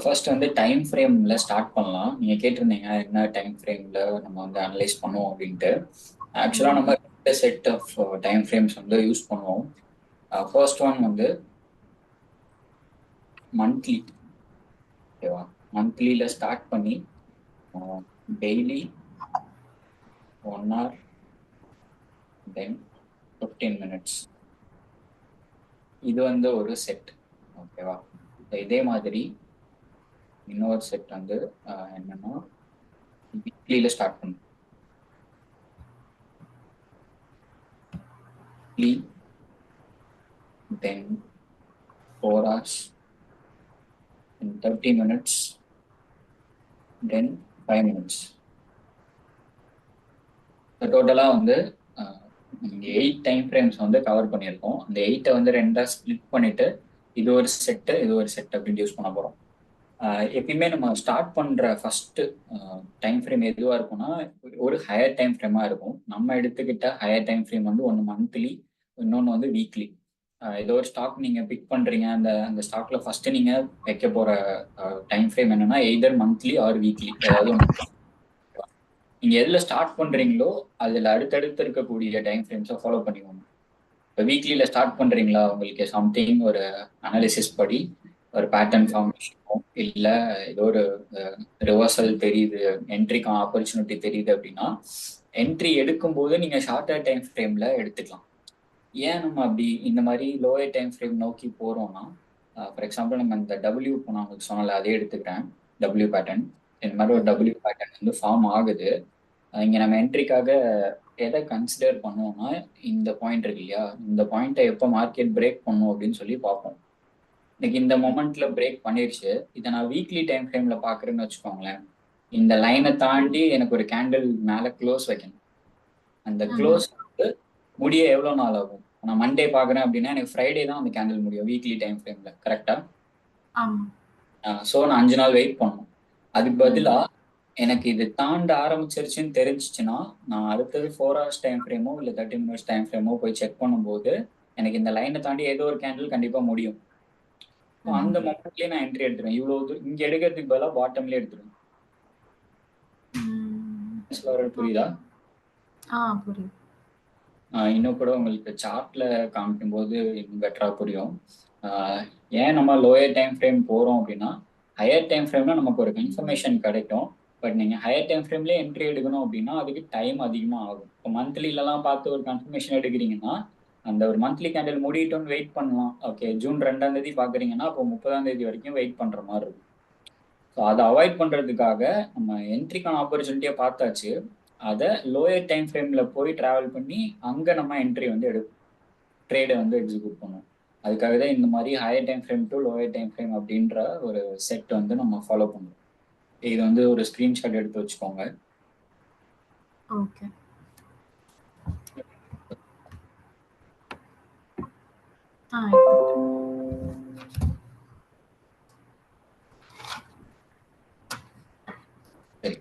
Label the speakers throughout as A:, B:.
A: First வந்து time ஃப்ரேம்ல start பண்ணலாம். நீங்க கேட்டிருந்தீங்க என்ன டைம் ஃப்ரேம்ல நம்ம வந்து அனலைஸ் பண்ணுவோம் அப்படின்ட்டு. ஆக்சுவலா நம்ம ரெண்டு செட் ஆஃப் டைம் ஃப்ரேம்ஸ் வந்து யூஸ் பண்ணுவோம். ஃபர்ஸ்ட் ஒன் வந்து மந்த்லி. ஓகேவா? மந்த்லியில ஸ்டார்ட் பண்ணி டெய்லி 1 hour தென் 15 minutes. இது வந்து ஒரு செட். ஓகேவா? இதே மாதிரி இன்னொரு செட் வந்து என்னன்னா வீக்லியில ஸ்டார்ட் பண்ணும். Weekly then 4 hours in 30 minutes then 5 minutes. டோட்டலா வந்து 8 டைம் ஃப்ரேம்ஸ் வந்து கவர் பண்ணியிருக்கோம். அந்த 8 வந்து ரெண்டா ஸ்பிளிட் பண்ணிட்டு இது ஒரு செட்டு இது ஒரு செட் அப்படின்னு யூஸ் பண்ண போறோம். எப்பயுமே நம்ம ஸ்டார்ட் பண்ற ஃபர்ஸ்ட் டைம் ஃப்ரேம் எதுவா இருக்கும்னா ஒரு ஹையர் டைம் ஃப்ரேமா இருக்கும். நம்ம எடுத்துக்கிட்ட ஹையர் டைம் ஃப்ரேம் வந்து ஒன்று மந்த்லி, இன்னொன்று வந்து வீக்லி. ஏதோ ஒரு ஸ்டாக் நீங்க பிக் பண்றீங்க, அந்த அந்த ஸ்டாக்ல ஃபர்ஸ்ட் நீங்க வைக்க போற டைம் ஃப்ரேம் என்னன்னா எய்தர் மந்த்லி ஆர் வீக்லி, ஏதாவது ஒன்று. நீங்க எதுல ஸ்டார்ட் பண்றீங்களோ அதுல அடுத்தடுத்து இருக்கக்கூடிய டைம் ஃப்ரேம்ஸை ஃபாலோ பண்ணிக்கோங்க. இப்போ வீக்லியில ஸ்டார்ட் பண்றீங்களா, உங்களுக்கு சம்திங் ஒரு அனாலிசிஸ் படி ஒரு பேட்டர்ன் ஃபார்மேஷனோ இல்லை ஏதோ ஒரு ரிவர்சல் தெரியுது, என்ட்ரிக்கான ஆப்பர்ச்சுனிட்டி தெரியுது அப்படின்னா என்ட்ரி எடுக்கும்போது நீங்க ஷார்ட்டர் டைம் ஃப்ரேம்ல எடுத்துக்கலாம். ஏன் நம்ம அப்படி இந்த மாதிரி லோயர் டைம் ஃப்ரேம் நோக்கி போறோம்னா, ஃபார் எக்ஸாம்பிள் நம்ம இந்த டபிள்யூ இப்போ நான் உங்களுக்கு சொன்னல அதே எடுத்துக்கிறேன். டபிள்யூ பேட்டர்ன், இந்த மாதிரி ஒரு டபிள்யூ பேட்டர்ன் வந்து ஃபார்ம் ஆகுது. இங்க நம்ம என்ட்ரிக்காக எதை கன்சிடர் பண்ணுவோம்னா இந்த பாயிண்ட் இருக்கு இல்லையா, இந்த பாயிண்ட்டை எப்போ மார்க்கெட் பிரேக் பண்ணும் அப்படின்னு சொல்லி பார்ப்போம். இன்னைக்கு இந்த மொமெண்ட்ல பிரேக் பண்ணிருச்சு. இதை நான் வீக்லி டைம் ஃப்ரேம்ல பாக்குறேன்னு வச்சுக்கோங்களேன், இந்த லைனை தாண்டி எனக்கு ஒரு கேண்டில் மேல க்ளோஸ் வைக்கணும். அந்த க்ளோஸ் வந்து முடிய எவ்வளவு நாள் ஆகும்? நான் மண்டே பாக்குறேன் அப்படின்னா எனக்கு ஃப்ரைடே தான் அந்த கேண்டில் முடியும் வீக்லி டைம் ஃப்ரேம்ல, கரெக்டா? ஸோ நான் 5 நாள் வெயிட் பண்ணணும். அதுக்கு பதிலா எனக்கு இது தாண்ட ஆரம்பிச்சிருச்சுன்னு தெரிஞ்சிச்சுன்னா நான் அடுத்தது 4 hours டைம் ஃப்ரேமோ இல்லை 30 minutes டைம் ஃப்ரேமோ போய் செக் பண்ணும்போது எனக்கு இந்த லைனை தாண்டி ஏதோ ஒரு கேண்டில் கண்டிப்பா முடியும். அந்த மொமெண்ட்லயே நான் என்ட்ரி எடுத்துருவேன். இவ்வளவு இங்க எடுக்கிறதுக்கு பதிலாக பாட்டம்லயே எடுத்துருவேன். புரியுதா? இன்னும் கூட உங்களுக்கு சார்ட்ல காமிக்கும் போது இன்னும் பெட்டரா புரியும். ஏன் நம்ம லோயர் டைம் ஃப்ரேம் போறோம் அப்படின்னா, ஹையர் டைம் ஃப்ரேம்ல நமக்கு ஒரு இன்ஃபர்மேஷன் கிடைக்கும். பட் நீங்க ஹையர் டைம் ஃப்ரேம்லேயே என்ட்ரி எடுக்கணும் அப்படின்னா அதுக்கு டைம் அதிகமா ஆகும். இப்போ மந்த்லிலலாம் பார்த்து ஒரு கன்ஃபர்மேஷன் எடுக்கிறீங்கன்னா அந்த ஒரு மந்த்லி கேண்டில் முடியட்டும்னு வெயிட் பண்ணலாம். ஓகே, ஜூன் 2ஆம் தேதி பாக்குறீங்கன்னா அப்போ 30ஆம் தேதி வரைக்கும் வெயிட் பண்ற மாதிரி இருக்கும். ஸோ அதை அவாய்ட் பண்றதுக்காக நம்ம என்ட்ரிக்கான ஆப்பர்ச்சுனிட்டியை பார்த்தாச்சு, அதை லோயர் டைம் ஃப்ரேம்ல போய் டிராவல் பண்ணி அங்க நம்ம என்ட்ரி வந்து ட்ரேடை வந்து எக்ஸிக்யூட் பண்ணுவோம். அதுக்காக தான் இந்த மாதிரி higher time frame to lower time frame அப்படின்ற ஒரு செட் வந்து நம்ம ஃபாலோ பண்ணுவோம். இது வந்து ஒரு ஸ்கிரீன்ஷாட் எடுத்து வச்சுக்கோங்க.
B: ஓகே.
A: சரி,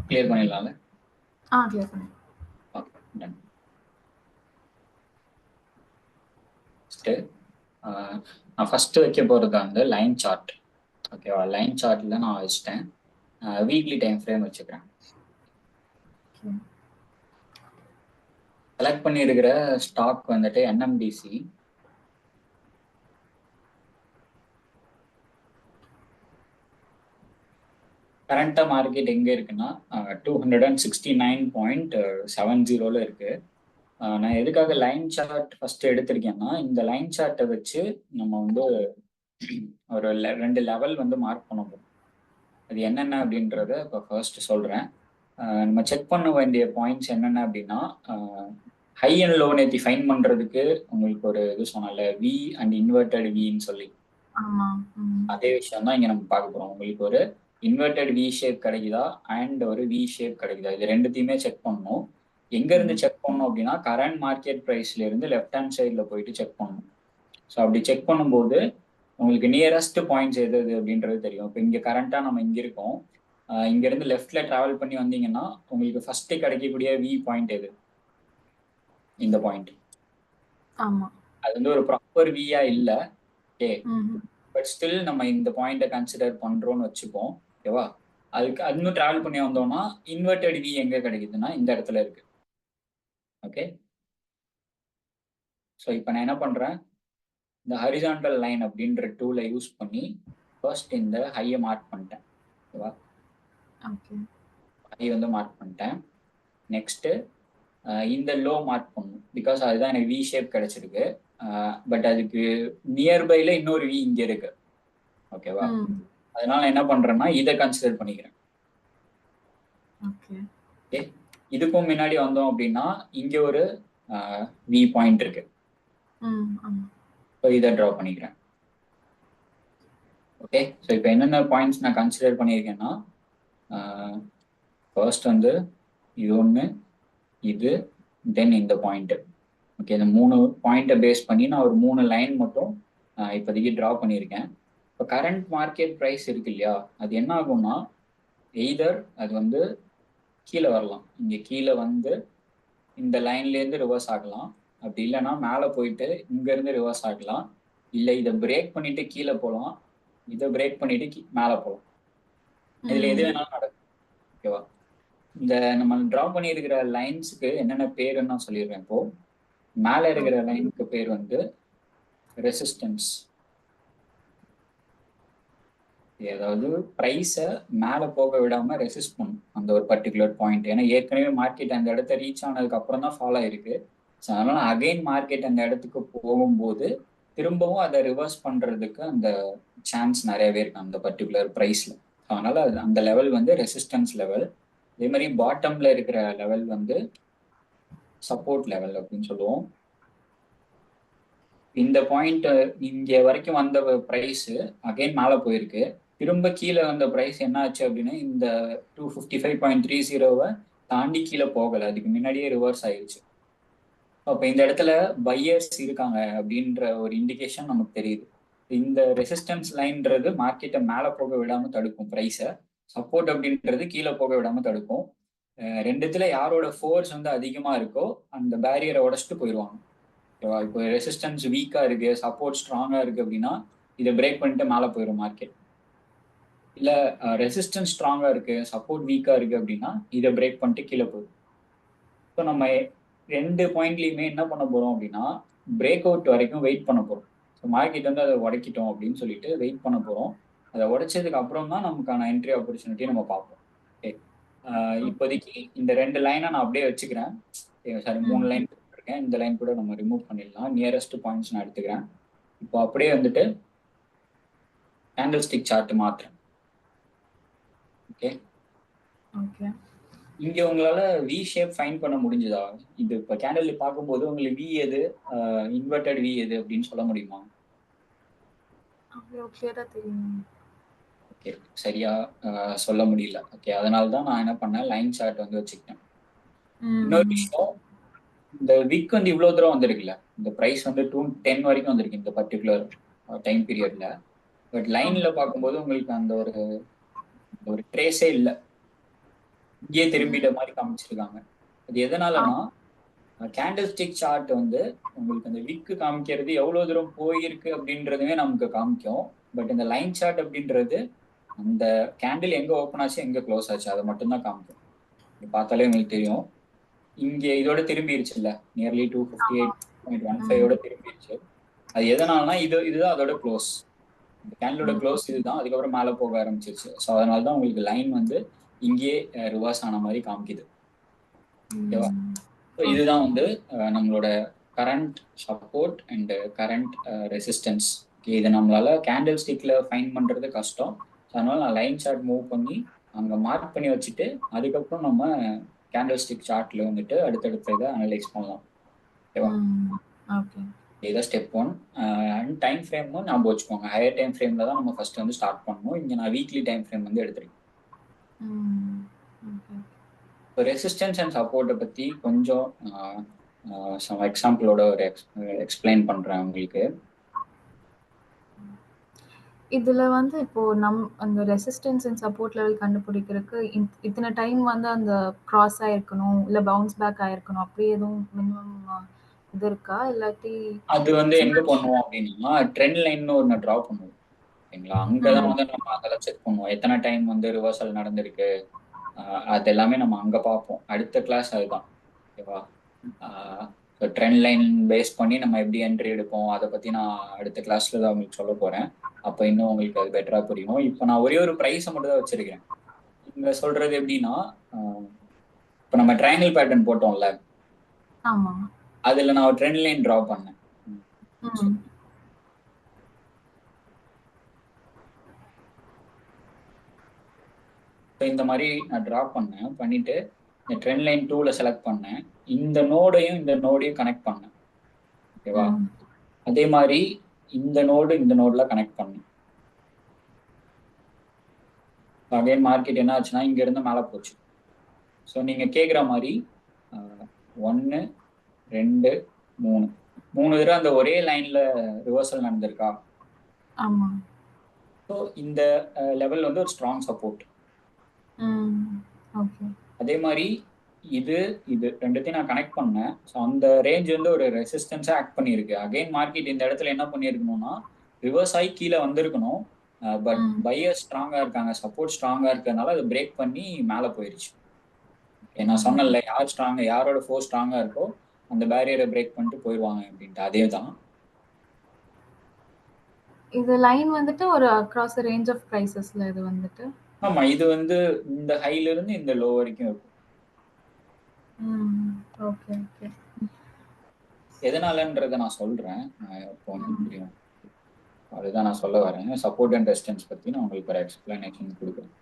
A: கிளியர் பண்ணிடலாம்ல?
B: கிளியர் பண்ணு.
A: Okay, done. நான் ஃபர்ஸ்ட் வைக்க போறது வந்து லைன் சார்ட். ஓகேவா? லைன் சார்ட்ல நான் வச்சுட்டேன். வீக்லி டைம் ஃப்ரேம் வச்சுக்கிறேன். செலக்ட் பண்ணியிருக்கிற ஸ்டாக் வந்துட்டு என்எம்டிசி. கரண்டா மார்க்கெட் எங்க இருக்குன்னா 269.70 இருக்கு. நான் எதுக்காக லைன் சார்ட் ஃபர்ஸ்ட் எடுத்திருக்கேன்னா, இந்த லைன் சார்ட்டை வச்சு நம்ம வந்து ஒரு 2 லெவல் வந்து மார்க் பண்ண போறோம். அது என்னென்ன அப்படின்றத இப்போ ஃபர்ஸ்ட் சொல்றேன். நம்ம செக் பண்ண வேண்டிய பாயிண்ட்ஸ் என்னென்ன அப்படின்னா, ஹை அண்ட் லோ நேத்தி ஃபைன் பண்றதுக்கு உங்களுக்கு ஒரு இது சொன்னால வி அண்ட் இன்வெர்டட் வின்னு சொல்லி, அதே விஷயம் தான் இங்க நம்ம பார்க்க போறோம். உங்களுக்கு ஒரு இன்வெர்டட் வி ஷேப் கிடைக்குதா அண்ட் ஒரு வி ஷேப் கிடைக்குதா, இது ரெண்டுத்தையுமே செக் பண்ணணும். எங்க இருந்து செக் பண்ணணும் அப்படின்னா கரண்ட் மார்க்கெட் பிரைஸ்ல இருந்து லெஃப்ட் ஹேண்ட் சைட்ல போயிட்டு செக் பண்ணணும். ஸோ அப்படி செக் பண்ணும்போது உங்களுக்கு நியரஸ்ட் பாயிண்ட்ஸ் எது அப்படின்றது தெரியும். இப்போ இங்க கரண்டா நம்ம இங்க இருக்கோம். இங்க இருந்து லெஃப்ட்ல டிராவல் பண்ணி வந்தீங்கன்னா உங்களுக்கு ஃபர்ஸ்ட் கிடைக்கக்கூடிய வி பாயிண்ட் எது? இந்த பாயிண்ட். அது வந்து ஒரு ப்ராப்பர் வியா இல்ல. ஓகே, பட் ஸ்டில் நம்ம இந்த பாயிண்ட்டை கன்சிடர் பண்றோம்னு வச்சுப்போம். ஓகேவா? அதுக்கு இன்னும் டிராவல் பண்ணி வந்தோம்னா இன்வெர்டட் வி எங்க கிடைக்குதுன்னா இந்த இடத்துல இருக்கு. ஓகே, ஸோ இப்போ நான் என்ன பண்றேன், இந்த ஹரிசான்டல் லைன் அப்படின்ற டூலை யூஸ் பண்ணி ஃபர்ஸ்ட் இந்த ஹையை மார்க் பண்ணிட்டேன். ஓகேவா? ஹை வந்து மார்க் பண்ணிட்டேன். நெக்ஸ்ட் இந்த லோ மார்க் பண்ணணும், பிகாஸ் அதுதான் எனக்கு வி ஷேப் கிடைச்சிருக்கு. பட் அதுக்கு நியர்பைல இன்னொரு வி இங்க இருக்கு. ஓகேவா? அதனால என்ன பண்றேன்னா இதை கன்சிடர் பண்ணிக்கிறேன். ஓகே, இதுக்கும் முன்னாடி வந்தோம் அப்படின்னா இங்க ஒரு வி பாயிண்ட் இருக்கு. ஸோ இதை ட்ரா பண்ணிக்கிறேன். ஓகே, ஸோ இப்போ என்னென்ன பாயிண்ட்ஸ் நான் கன்சிடர் பண்ணியிருக்கேன்னா, ஃபர்ஸ்ட் வந்து இது ஒன்று, இது, தென் இந்த பாயிண்ட். ஓகே, இந்த 3 பாயிண்ட்டை பேஸ் பண்ணி நான் ஒரு 3 லைன் மட்டும் இப்போதைக்கு ட்ரா பண்ணியிருக்கேன். இப்போ கரண்ட் மார்க்கெட் ப்ரைஸ் இருக்கு இல்லையா, அது என்ன ஆகும்னா எய்தர் அது வந்து கீழே வரலாம், இங்கே கீழே வந்து இந்த லைன்லேருந்து ரிவர்ஸ் ஆகலாம், அப்படி இல்லைன்னா மேலே போயிட்டு இங்கேருந்து ரிவர்ஸ் ஆகலாம், இல்லை இதை பிரேக் பண்ணிட்டு கீழே போகலாம், இதை பிரேக் பண்ணிட்டு மேலே போகலாம். இதில் எது வேணாலும் நடக்கும். ஓகேவா? இந்த நம்ம ட்ரா பண்ணியிருக்கிற லைன்ஸுக்கு என்னென்ன பேருன்னு நான் சொல்லிடுறேன். இப்போ மேலே இருக்கிற லைனுக்கு பேர் வந்து ரெசிஸ்டன்ஸ். அதாவது ப்ரைஸை மேலே போக விடாம ரெசிஸ்ட் பண்ணும் அந்த ஒரு பர்டிகுலர் பாயிண்ட். ஏன்னா ஏற்கனவே மார்க்கெட் அந்த இடத்த ரீச் ஆனதுக்கு அப்புறம் தான் ஃபாலோ ஆயிருக்கு. ஸோ அதனால அகைன் மார்க்கெட் அந்த இடத்துக்கு போகும்போது திரும்பவும் அதை ரிவர்ஸ் பண்றதுக்கு அந்த சான்ஸ் நிறையவே இருக்கு அந்த பர்டிகுலர் ப்ரைஸ்ல. அதனால அந்த லெவல் வந்து ரெசிஸ்டன்ஸ் லெவல். அதே மாதிரி பாட்டம்ல இருக்கிற லெவல் வந்து சப்போர்ட் லெவல் அப்படின்னு சொல்லுவோம். இந்த பாயிண்ட் இங்க வரைக்கும் வந்த பிரைஸ் அகைன் மேலே போயிருக்கு, திரும்ப கீழே வந்த பிரைஸ் என்ன ஆச்சு அப்படின்னா இந்த 255.30 தாண்டி கீழே போகலை, அதுக்கு முன்னாடியே ரிவர்ஸ் ஆயிடுச்சு. அப்போ இந்த இடத்துல பையர்ஸ் இருக்காங்க அப்படின்ற ஒரு இண்டிகேஷன் நமக்கு தெரியுது. இந்த ரெசிஸ்டன்ஸ் லைன்றது மார்க்கெட்டை மேலே போக விடாம தடுக்கும் ப்ரைஸை, சப்போர்ட் அப்படின்றது கீழே போக விடாம தடுக்கும். ரெண்டுத்துல யாரோட ஃபோர்ஸ் வந்து அதிகமா இருக்கோ அந்த பேரியரை உடச்சிட்டு போயிடுவாங்க. இப்போ ரெசிஸ்டன்ஸ் வீக்கா இருக்கு, சப்போர்ட் ஸ்ட்ராங்கா இருக்கு அப்படின்னா இதை பிரேக் பண்ணிட்டு மேலே போயிடும் மார்க்கெட். இல்ல ரெசிஸ்டன்ஸ் ஸ்ட்ராங்கா இருக்கு, சப்போர்ட் வீக்கா இருக்கு அப்படின்னா இதை பிரேக் பண்ணிட்டு கீழே போயிடும். ஸோ நம்ம ரெண்டு பாயிண்ட்லயுமே என்ன பண்ண போறோம் அப்படின்னா பிரேக் அவுட் வரைக்கும் வெயிட் பண்ண போறோம். ஸோ மார்க்கெட் வந்து அதை உடைக்கிட்டோம் அப்படின்னு சொல்லிட்டு வெயிட் பண்ண போறோம். அதை உடைச்சதுக்கு அப்புறம் தான் நமக்கான என்ட்ரி ஆப்பர்ச்சுனிட்டி நம்ம பார்ப்போம். ஓகே, இப்போதைக்கு இந்த 2 லைனை நான் அப்படியே வச்சுக்கிறேன். சாரி, 3 லைன் இருக்கேன். இந்த லைன் கூட நம்ம ரிமூவ் பண்ணிடலாம். நியரஸ்ட் பாயிண்ட்ஸ் நான் எடுத்துக்கிறேன். இப்போ அப்படியே வந்துட்டு கேண்டில் ஸ்டிக் சார்ட் மாத்துறேன். ஓகே, இங்க உங்களால வி ஷேப் ஃபைன் பண்ண முடிஞ்சதா? இது இப்போ கேண்டில் பார்க்கும்போது உங்களுக்கு வி எது, இன்வெர்டட் வி எது அப்படின்னு சொல்ல முடியுமா? ஓகே, சரியா சொல்ல முடியல. ஓகே, அதனால தான் நான் என்ன பண்ணேன், லைன் சார்ட் வந்து வச்சுக்கிட்டேன். இன்னொரு விஷயம், இந்த விக் வந்து இவ்வளவு தூரம் வந்திருக்குல்ல, இந்த பிரைஸ் வந்து 210 வரைக்கும் வந்திருக்கு இந்த பர்டிகுலர் டைம் பீரியட்ல. பட் லைன்ல பார்க்கும்போது உங்களுக்கு அந்த ஒரு ட்ரேஸே இல்லை, இங்கேயே திரும்பிட்ட மாதிரி காமிச்சிருக்காங்க. அது எதனாலனா கேண்டில் ஸ்டிக் சார்ட் வந்து உங்களுக்கு அந்த விக்கு காமிக்கிறது எவ்வளவு தூரம் போயிருக்கு அப்படின்றதுமே நமக்கு காமிக்கும். பட் இந்த லைன் சார்ட் அப்படின்றது அந்த கேண்டில் எங்க ஓப்பன் ஆச்சு எங்க க்ளோஸ் ஆச்சு அதை மட்டும்தான் காமிக்கும். பார்த்தாலே உங்களுக்கு தெரியும், இங்க இதோட திரும்பிடுச்சு இல்ல, நியர்லி 258.15 திரும்பிடுச்சு. அது எதனாலனா இதுதான் அதோட க்ளோஸ், இந்த கேண்டிலோட க்ளோஸ் இதுதான், அதுக்கப்புறம் மேலே போக ஆரம்பிச்சிருச்சு. ஸோ அதனாலதான் உங்களுக்கு லைன் வந்து இங்கேயே ரிவர்ஸ் ஆன மாதிரி காமிக்குது. ஓகேவா? ஸோ இதுதான் வந்து நம்மளோட current support and current resistance. Okay, இதை நம்மளால கேண்டில் ஸ்டிக்ல ஃபைன் பண்றது கஷ்டம். அதனால நான் லைன் சார்ட் மூவ் பண்ணி அங்கே மார்க் பண்ணி வச்சுட்டு அதுக்கப்புறம் நம்ம கேண்டில் ஸ்டிக் சார்ட்ல வந்துட்டு அடுத்தடுத்த இதை அனலைஸ் பண்ணலாம். ஓகேவா? இதான் ஸ்டெப் 1. அண்ட் டைம் ஃப்ரேமும் ஞாபகம் வச்சுக்கோங்க, ஹையர் டைம் ஃப்ரேம்ல தான் நம்ம ஃபர்ஸ்ட் வந்து ஸ்டார்ட் பண்ணணும். இங்கே நான் வீக்லி டைம் ஃப்ரேம் வந்து எடுத்துருக்கேன். இப்போ ரெசிஸ்டன்ஸ் அண்ட் சப்போர்ட்டை பற்றி கொஞ்சம் சம் எக்ஸாம்பிளோட ஒரு எக்ஸ்பிளைன் பண்ணுறேன் உங்களுக்கு.
B: இதுல வந்து இப்போ அந்த ரெசிஸ்டன்ஸ் அண்ட் சப்போர்ட் லெவல் கண்டுபிடிக்கிறதுக்கு இத்தனை டைம் வந்து அந்த கிராஸ் ஆயிருக்கணும், இல்லை பவுன்ஸ் பேக் ஆயிருக்கணும், அப்படி எதுவும் மினிமம் இது இருக்கா? இல்லாட்டி
A: அது வந்து எங்க பண்ணுவோம் அப்படின்னா ட்ரெண்ட் லைன் ஒன்று ட்ரா பண்ணுவோம். ஓகேங்களா? அங்கதான் வந்து நம்ம அதெல்லாம் செக் பண்ணுவோம். எத்தனை டைம் வந்து ரிவர்சல் நடந்திருக்கு, அது எல்லாமே நம்ம அங்க பார்ப்போம். அடுத்த கிளாஸ் அதுதான். ஓகேவா? ட்ரெண்ட் லைன் பேஸ் பண்ணி நம்ம எப்படி என்ட்ரி எடுப்போம் அதை பத்தி நான் அடுத்த கிளாஸ்ல தான் உங்களுக்கு சொல்ல போறேன். அப்ப இன்னும் உங்களுக்கு அது பெட்டரா புரியும். இப்போ நான் ஒரே ஒரு ப்ரைஸை மட்டும் தான் வச்சிருக்கேன். இங்க சொல்றது எப்படின்னா, இப்போ நம்ம ட்ரையாங்கிள் பேட்டர்ன் போட்டோம்ல,
B: ஆமா.
A: அதுல நான் ஒரு ட்ரெண்ட் லைன் டிரா பண்ணேன். இந்த மாதிரி நான் டிரா பண்ணிட்டு இந்த ட்ரெண்ட் லைன் 2ல செலக்ட் பண்ணேன். இந்த நோடையும் இந்த நோடையும் கனெக்ட் பண்ணேன். ஓகேவா? அதே மாதிரி இந்த நோடுல கனெக்ட் பண்ணேன். அகைன் மார்க்கெட் என்ன ஆச்சுன்னா இங்க இருந்து மேலே போச்சு. ஸோ நீங்க கேட்குற மாதிரி 1 2 3 தடவை அந்த ஒரே லைன்ல ரிவர்சல் நடந்திருக்கா?
B: ஆமா.
A: ஸோ இந்த லெவல் வந்து ஒரு ஸ்ட்ராங் சப்போர்ட்.
B: ஓகே.
A: அதே மாதிரி இது ரெண்டுத்தையும் நான் கனெக்ட் பண்ணேன். ஸோ அந்த ரேஞ்ச் வந்து ஒரு ரெசிஸ்டன்ஸா ஆக்ட் பண்ணியிருக்கு. அகைன் மார்க்கெட் இந்த இடத்துல என்ன பண்ணியிருக்கணும்னா ரிவர்ஸ் ஆகி கீழே வந்திருக்கணும். பட் பையர் ஸ்ட்ராங்கா இருக்காங்க, சப்போர்ட் ஸ்ட்ராங்கா இருக்கிறதுனால அது பிரேக் பண்ணி மேலே போயிருச்சு. நான் சொன்னேன்ல, யாரோட ஃபோர்ஸ் ஸ்ட்ராங்கா இருக்கோ அந்த பேரியரை பிரேக் பண்ணிட்டு போயிடுவாங்க அப்படின்ட்டு. அதே தான்
B: இது லைன் வந்துட்டு ஒரு அக்ராஸ் ரேஞ்ச் ஆஃப் பிரைசஸ்ல இது வந்துட்டு.
A: ஆமா, இது வந்து இந்த ஹைல இருந்து இந்த லோ வரைக்கும் இருக்கும்.
B: Okay okay.
A: எதனாலன்றதை நான் சொல்றேன். இப்போ புரியும். அதுதான் நான் சொல்ல வரேன். சப்போர்ட் அண்ட் ரெசிஸ்டன்ஸ் பத்தி நான் உங்களுக்கு ஒரு எக்ஸ்பிளனேஷன் கொடுக்குறேன்.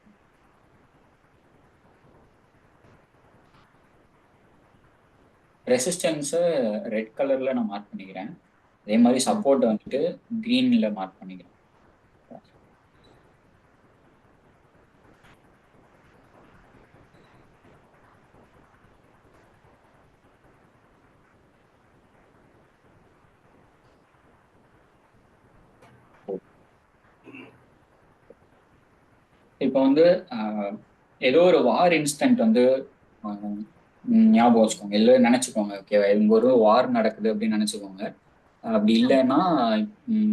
A: ரெசிஸ்டன்ஸை ரெட் கலர்ல நான் மார்க் பண்ணிக்கிறேன். அதே மாதிரி சப்போர்ட் வந்துட்டு கிரீன்ல மார்க் பண்ணிக்கிறேன். இப்போ வந்து ஏதோ ஒரு வார் இன்ஸ்டன்ட் வந்து ஞாபகம் வச்சுக்கோங்க, எல்லாரும் நினைச்சுக்கோங்க. ஓகேவா? இங்க ஒரு வார் நடக்குது அப்படின்னு நினைச்சுக்கோங்க. அப்படி இல்லைன்னா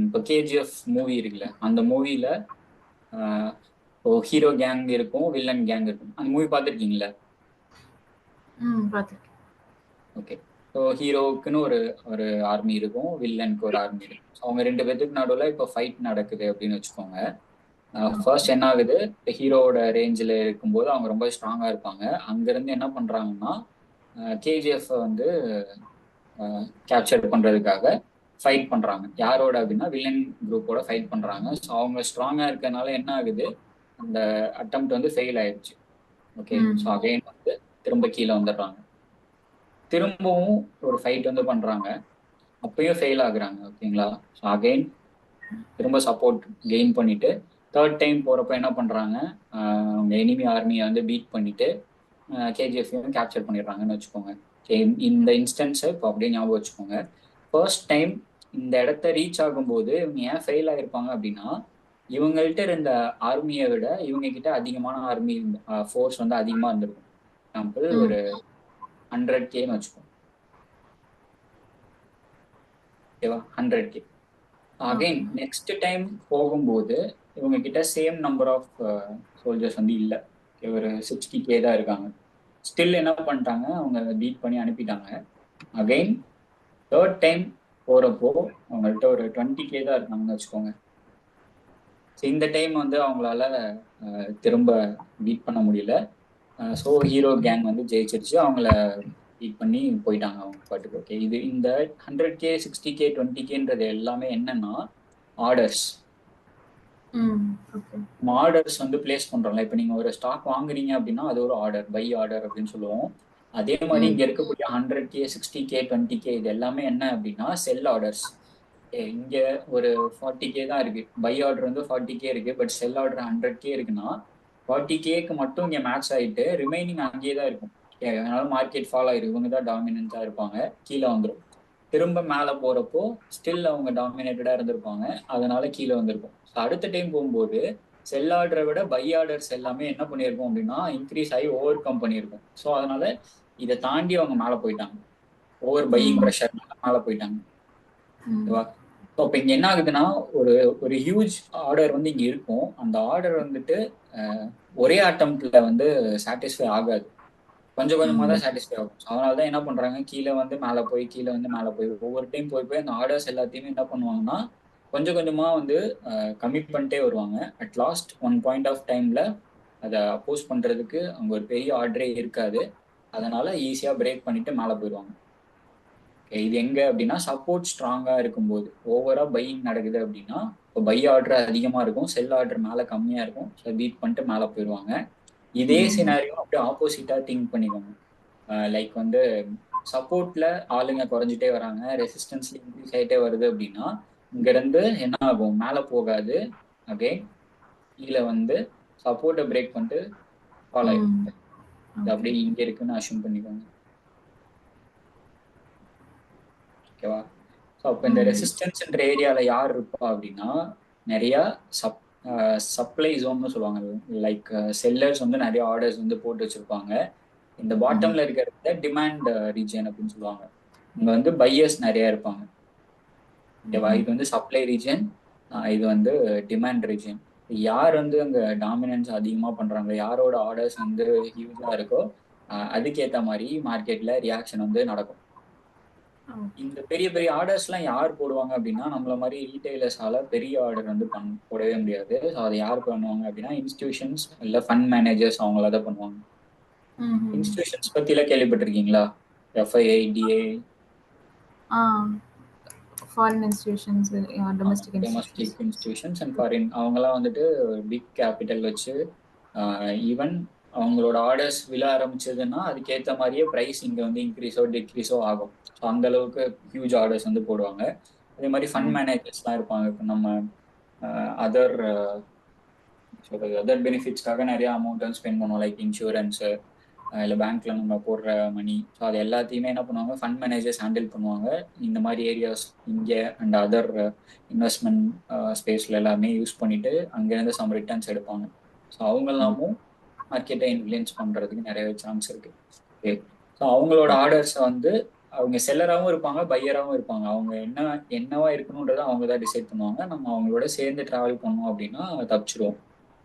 A: இப்போ கேஜிஎஃப் மூவி இருக்குல்ல, அந்த மூவில ஹீரோ கேங் இருக்கும், வில்லன் கேங் இருக்கும். அந்த மூவி பார்த்துருக்கீங்களா? ஓகே. ஸோ ஹீரோவுக்குன்னு ஒரு ஆர்மி இருக்கும், வில்லனுக்கு ஒரு ஆர்மி இருக்கும். அவங்க 2 பேத்துக்கு நடுவில் இப்போ ஃபைட் நடக்குது அப்படின்னு வச்சுக்கோங்க. ஃபர்ஸ்ட் என்ன ஆகுது, ஹீரோவோட ரேஞ்சில் இருக்கும்போது அவங்க ரொம்ப ஸ்ட்ராங்காக இருப்பாங்க. அங்கேருந்து என்ன பண்ணுறாங்கன்னா கேஜிஎஃப் வந்து கேப்சர் பண்ணுறதுக்காக ஃபைட் பண்ணுறாங்க. யாரோட அப்படின்னா வில்லன் குரூப்போட ஃபைட் பண்ணுறாங்க. ஸோ அவங்க ஸ்ட்ராங்காக இருக்கிறதுனால என்ன ஆகுது, அந்த அட்டெம்ப்ட் வந்து ஃபெயில் ஆயிடுச்சு. ஓகே. ஸோ அகைன் வந்து திரும்ப கீழே வந்துடுறாங்க. திரும்பவும் ஒரு ஃபைட் வந்து பண்ணுறாங்க, அப்பயும் ஃபெயில் ஆகுறாங்க. ஓகேங்களா? ஸோ அகைன் திரும்ப சப்போர்ட் கெயின் பண்ணிட்டு தேர்ட் டைம் போகிறப்ப என்ன பண்ணுறாங்க, அவங்க எனிமி ஆர்மியை வந்து பீட் பண்ணிட்டு கேஜிஎஃப்ஐயும் கேப்சர் பண்ணிடுறாங்கன்னு வச்சுக்கோங்க. இந்த இன்ஸ்டன்ஸை இப்போ அப்படியே ஞாபகம் வச்சுக்கோங்க. ஃபர்ஸ்ட் டைம் இந்த இடத்த ரீச் ஆகும்போது இவங்க ஏன் ஃபெயில் ஆகிருப்பாங்க அப்படின்னா, இவங்கள்ட்ட இருந்த ஆர்மியை விட இவங்க கிட்ட அதிகமான ஆர்மி ஃபோர்ஸ் வந்து அதிகமாக இருந்திருக்கும். எக்ஸாம்பிள் ஒரு 100Kன்னு வச்சுக்கோங்க. ஓகேவா? 100K. அகைன் நெக்ஸ்ட் டைம் போகும்போது இவங்க கிட்ட சேம் நம்பர் ஆஃப் சோல்ஜர்ஸ் வந்து இல்லை. ஒரு 60K தான் இருக்காங்க. ஸ்டில் என்ன பண்ணிட்டாங்க, அவங்க பீட் பண்ணி அனுப்பிட்டாங்க. அகைன் தேர்ட் டைம் போகிறப்போ அவங்கள்ட்ட ஒரு 20K தான் இருக்காங்கன்னு வச்சுக்கோங்க. ஸோ இந்த டைம் வந்து அவங்களால திரும்ப பீட் பண்ண முடியல. ஸோ ஹீரோ கேங் வந்து ஜெயிச்சிருச்சு, அவங்கள பீட் பண்ணி போயிட்டாங்க அவங்க பாட்டுக்கு. ஓகே. இது இந்த 100K 60K 20Kன்றது எல்லாமே என்னன்னா ஆர்டர்ஸ். ஆர்டர்ஸ் வந்து பிளேஸ் பண்றோம்ல. இப்போ நீங்க ஒரு ஸ்டாக் வாங்குறீங்க அப்படின்னா அது ஒரு ஆர்டர், பை ஆர்டர் அப்படின்னு சொல்லுவோம். அதே மாதிரி இங்க இருக்கக்கூடிய 100K 60K 20K இது எல்லாமே என்ன அப்படின்னா செல் ஆர்டர்ஸ். இங்க ஒரு 40K தான் இருக்கு, பை ஆர்டர் வந்து 40K இருக்கு, பட் செல் ஆர்டர் 100K இருக்குன்னா 40Kக்கு மட்டும் இங்க மேட்ச் ஆயிட்டு ரிமைனிங் அங்கேயே தான் இருக்கும். அதனால மார்க்கெட் ஃபால் ஆயிரும், இவங்க தான் டாமினன்ஸா இருப்பாங்க, கீழே வந்துடும். திரும்ப மேலே போறப்போ ஸ்டில் அவங்க டாமினேட்டடா இருந்திருப்பாங்க, அதனால கீழே வந்திருக்கும். அடுத்த டைம் போகும்போது செல் ஆர்டரை விட பை ஆர்டர்ஸ் எல்லாமே என்ன பண்ணியிருக்கோம் அப்படின்னா இன்க்ரீஸ் ஆகி ஓவர் கம் பண்ணியிருக்கும். ஸோ அதனால இதை தாண்டி அவங்க மேலே போயிட்டாங்க, ஓவர் பையிங் ப்ரெஷர் மேலே போயிட்டாங்க. ஓகேவா? ஸோ இப்போ இங்கே என்ன ஆகுதுன்னா ஒரு ஒரு ஹியூஜ் ஆர்டர் வந்து இங்கே இருக்கும். அந்த ஆர்டர் வந்துட்டு ஒரே அட்டம்ப்ட்ல வந்து சாட்டிஸ்ஃபை ஆகாது, கொஞ்சம் கொஞ்சமாக தான் சாட்டிஸ்ஃபை ஆகும். ஸோ அதனால தான் என்ன பண்ணுறாங்க, கீழே வந்து மேலே போய் கீழே வந்து மேலே போய் ஒவ்வொரு டைம் போய் போய் அந்த ஆர்டர்ஸ் எல்லாத்தையுமே என்ன பண்ணுவாங்கன்னா கொஞ்சம் கொஞ்சமாக வந்து கம்மி பண்ணிட்டே வருவாங்க. At last one point of டைமில் அதை அப்போஸ் பண்ணுறதுக்கு அங்கே ஒரு பெரிய ஆர்டரே இருக்காது. அதனால ஈஸியாக பிரேக் பண்ணிட்டு மேலே போயிடுவாங்க. இது எங்க அப்படின்னா சப்போர்ட் ஸ்ட்ராங்கா இருக்கும்போது ஓவரா பையிங் நடக்குது அப்படின்னா, இப்போ பை ஆர்டர் அதிகமா இருக்கும், செல் ஆர்டர் மேல கம்மியா இருக்கும். ஸோ பீட் பண்ணிட்டு மேலே போயிடுவாங்க. இதே சினாரியோ அப்படியே ஆப்போசிட்டா திங்க் பண்ணிக்கோங்க. லைக் வந்து சப்போர்ட்ல ஆளுங்க குறைஞ்சிட்டே வராங்க, ரெசிஸ்டன்ஸ்ல இன்க்ரீஸ் ஆகிட்டே வருது அப்படின்னா இங்க இருந்து என்ன ஆகும், மேலே போகாது, அகைன் கீழே வந்து சப்போர்ட்டை பிரேக் பண்ணிட்டு ஃபாலோ ஆயிடும். இது அப்படியே இங்க இருக்குன்னு அஷ்யூம் பண்ணிக்கோங்க. ஓகேவா? ஸோ அப்போ இந்த ரெசிஸ்டன்ஸ்ன்ற ஏரியாவில் யார் இருப்பா அப்படின்னா நிறையா சப்ளை ஜோன்னு சொல்லுவாங்க. லைக் செல்லர்ஸ் வந்து நிறைய ஆர்டர்ஸ் வந்து போட்டு வச்சிருப்பாங்க. இந்த பாட்டம்ல இருக்கிறத டிமாண்ட் ரீஜன் அப்படின்னு சொல்லுவாங்க. இங்க வந்து பையர்ஸ் நிறைய இருப்பாங்க. ஓகேவா? இது வந்து சப்ளை ரீஜன், இது வந்து டிமாண்ட் ரீஜன். யார் வந்து அங்கே டாமினன்ஸ் அதிகமாக பண்றாங்க, யாரோட ஆர்டர்ஸ் வந்து ஹியூஜா இருக்கோ அதுக்கேற்ற மாதிரி மார்க்கெட்ல ரியாக்ஷன் வந்து நடக்கும். இந்த பெரிய பெரிய ஆர்டர்ஸ்லாம் யார் போடுவாங்க அப்படின்னா நம்மள மாதிரி ரீட்டைலர்ஸால பெரிய ஆர்டர் வந்து போடவே முடியாது. ஸோ அதை யார் பண்ணுவாங்க அப்படின்னா இன்ஸ்டிடியூஷன்ஸ் இல்லை ஃபண்ட் மேனேஜர்ஸ் அவங்கள தான் பண்ணுவாங்க. இன்ஸ்டிடியூஷன்ஸ் பற்றிலாம் கேள்விப்பட்டிருக்கீங்களா? எஃப்ஐஐ, டிஏ,
B: foreign institutions, domestic
A: institutions and foreign அவங்கலாம் வந்துட்டு பிக் கேபிட்டல் வச்சு ஈவன் அவங்களோட ஆர்டர்ஸ் விழ ஆரம்பிச்சதுன்னா அதுக்கேற்ற மாதிரியே ப்ரைஸ் இங்கே வந்து இன்க்ரீஸோ டிக்ரீஸோ ஆகும். ஸோ அந்த அளவுக்கு ஹியூஜ் ஆர்டர்ஸ் வந்து போடுவாங்க. அதே மாதிரி ஃபண்ட் மேனேஜர்ஸ்லாம் இருப்பாங்க. இப்போ நம்ம அதர் பெனிஃபிட்ஸ்க்காக நிறைய அமௌண்ட் வந்து ஸ்பெண்ட் பண்ணுவோம், லைக் இன்சூரன்ஸு இல்லை பேங்க்ல நம்ம போடுற மணி. ஸோ அது எல்லாத்தையுமே என்ன பண்ணுவாங்க, ஃபண்ட் மேனேஜர்ஸ் ஹேண்டில் பண்ணுவாங்க. இந்த மாதிரி ஏரியாஸ் இங்கே அண்ட் அதர் இன்வெஸ்ட்மெண்ட் ஸ்பேஸ்ல எல்லாமே யூஸ் பண்ணிட்டு அங்கேருந்து சம் ரிட்டர்ன்ஸ் எடுப்பாங்க. ஸோ அவங்க எல்லாமும் மார்க்கெட்டை இன்ஃப்ளூயன்ஸ் பண்ணுறதுக்கு நிறைய சான்ஸ் இருக்கு. ஓகே, ஸோ அவங்களோட ஆர்டர்ஸை வந்து அவங்க செல்லராகவும் இருப்பாங்க, பையராகவும் இருப்பாங்க. அவங்க என்னவா இருக்கணுன்றதை அவங்க தான் டிசைட் பண்ணுவாங்க. நம்ம அவங்களோட சேர்ந்து ட்ராவல் பண்ணோம் அப்படின்னா தப்பிச்சிருவோம்.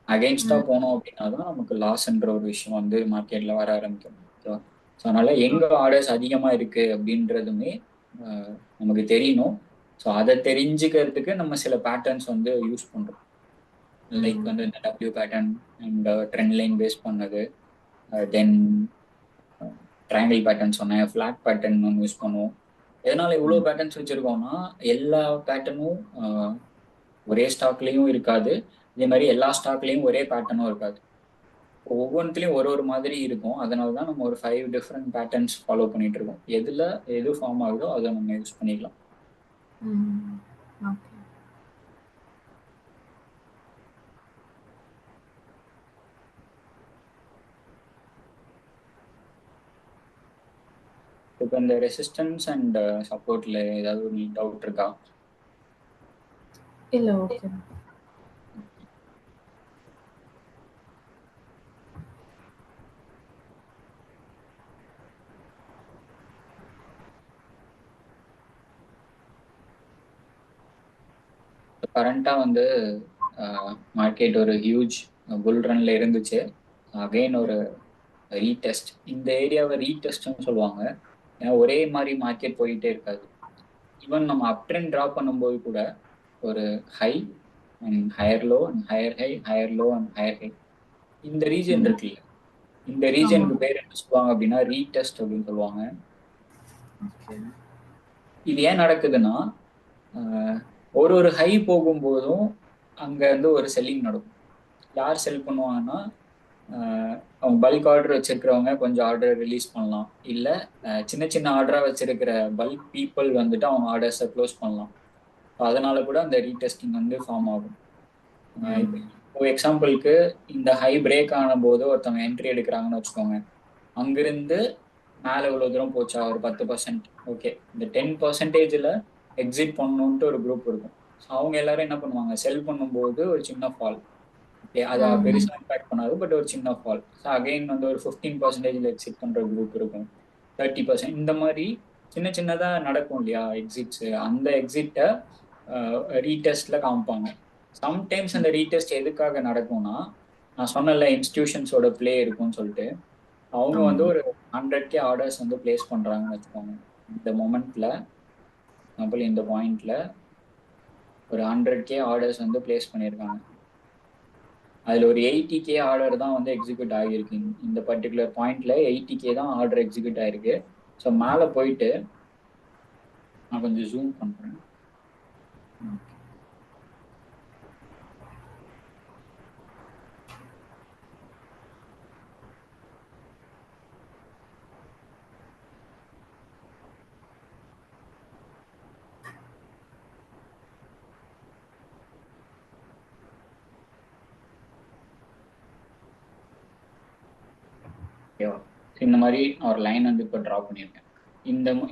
A: அகைன்ஸ்டா போனோம் அப்படின்னா தான் நமக்கு லாஸ்ன்ற ஒரு விஷயம் வந்து மார்க்கெட்ல வர ஆரம்பிக்கும். ஸோ அதனால எங்க ஆர்டர்ஸ் அதிகமா இருக்கு அப்படின்றதுமே நமக்கு தெரியணும். ஸோ அதை தெரிஞ்சுக்கிறதுக்கு நம்ம சில பேட்டர்ன்ஸ் வந்து யூஸ் பண்றோம். லைக் வந்து இந்த W pattern and trend line base பண்ணது, தென் ட்ரையாங்கிள் பேட்டர்ன் சொன்னேன், ஃபிளாட் பேட்டர்ன் ஒன்று யூஸ் பண்ணுவோம். எதனால இவ்வளோ பேட்டர்ன்ஸ் வச்சிருக்கோம்னா எல்லா பேட்டர்னும் ஒரே ஸ்டாக்லேயும் இருக்காது, இதே மாதிரி எல்லா ஸ்டாக்லேயும் ஒரே பேட்டர்னும் இருக்காது. ஒவ்வொன்றுத்துலேயும் ஒரு மாதிரி இருக்கும். அதனால தான் நம்ம ஒரு 5 டிஃப்ரெண்ட் பேட்டர்ன்ஸ் ஃபாலோ பண்ணிட்டு இருக்கோம். எது ஃபார்ம் ஆகுதோ அதை நம்ம யூஸ் பண்ணிக்கலாம். இப்போ இந்த ரெசிஸ்டன்ஸ் அண்ட் சப்போர்ட்ல ஏதாவது ஒரு டவுட் இருக்கா?
B: இல்லை, ஓகே.
A: கரண்டா வந்து மார்க்கெட் ஒரு ஹியூஜ் புல் ரன்ல இருந்துச்சு. அகைன் ஒரு ரீடெஸ்ட். இந்த ஏரியாவை ரீடெஸ்ட்னு சொல்லுவாங்க. ஏன்னா ஒரே மாதிரி மார்க்கெட் போயிட்டே இருக்காது. ஈவன் நம்ம அப் ட்ரெண்ட் ட்ரா பண்ணும்போது கூட ஒரு high and higher low and higher high, higher low and higher high, இந்த ரீஜன் இருக்குல்ல, இந்த ரீஜனுக்கு பேர் என்ன சொல்லுவாங்க அப்படின்னா ரீடெஸ்ட் அப்படின்னு சொல்லுவாங்க. இது ஏன் நடக்குதுன்னா ஒரு ஹை போகும்போதும் அங்க வந்து ஒரு செல்லிங் நடக்கும். யார் செல் பண்ணுவாங்கன்னா அவங்க பல்க் ஆர்டர் வச்சிருக்கிறவங்க கொஞ்சம் ஆர்டர் ரிலீஸ் பண்ணலாம், இல்லை சின்ன சின்ன ஆர்டரா வச்சிருக்கிற பல்க் பீப்புள் வந்துட்டு அவங்க ஆர்டர்ஸை க்ளோஸ் பண்ணலாம். அதனால கூட அந்த ரீடெஸ்டிங் வந்து ஃபார்ம் ஆகும். இப்போ எக்ஸாம்பிளுக்கு இந்த ஹை பிரேக் ஆன போது ஒருத்தவங்க என்ட்ரி எடுக்கிறாங்கன்னு வச்சுக்கோங்க, அங்கிருந்து மேலே இவ்வளோ தூரம் போச்சா ஒரு 10%, ஓகே, இந்த 10%ல எக்ஸிட் பண்ணணுன்ட்டு ஒரு குரூப் இருக்கும். ஸோ அவங்க எல்லாரும் என்ன பண்ணுவாங்க, செல் பண்ணும்போது ஒரு சின்ன ஃபால், அதை பெருசாக இம்பாக்ட் பண்ணாது, பட் ஒரு சின்ன ஃபால். ஸோ அகைன் வந்து ஒரு 15%ல எக்ஸிட் பண்ணுற குரூப் இருக்கும், 30%, இந்த மாதிரி சின்ன சின்னதாக நடக்கும் இல்லையா எக்ஸிட்ஸு. அந்த எக்ஸிட்டை ரீடெஸ்ட்ல காமிப்பாங்க. சம்டைம்ஸ் அந்த ரீடெஸ்ட் எதுக்காக நடக்கும்னா, நான் சொன்னல இன்ஸ்டிடியூஷன்ஸோட ப்ளே இருக்கும்னு சொல்லிட்டு, அவங்க வந்து ஒரு 100K ஆர்டர்ஸ் வந்து பிளேஸ் பண்றாங்கன்னு வச்சுக்கோங்க. இந்த மொமெண்ட்ல இந்த பாயிண்ட்ல ஒரு 100K ஆர்டர்ஸ் வந்து பிளேஸ் பண்ணியிருக்காங்க. அதுல ஒரு 80K ஆர்டர் தான் வந்து எக்ஸிக்யூட் ஆகியிருக்கு. இந்த பர்டிகுலர் பாயிண்ட்ல 80K தான் ஆர்டர் எக்ஸிக்யூட் ஆயிருக்கு. ஸோ மேலே போயிட்டு நான் கொஞ்சம் ஜூம் பண்றேன். இந்த மாதிரி ஒரு லைன் வந்து இப்போ ட்ரா பண்ணியிருக்கேன்.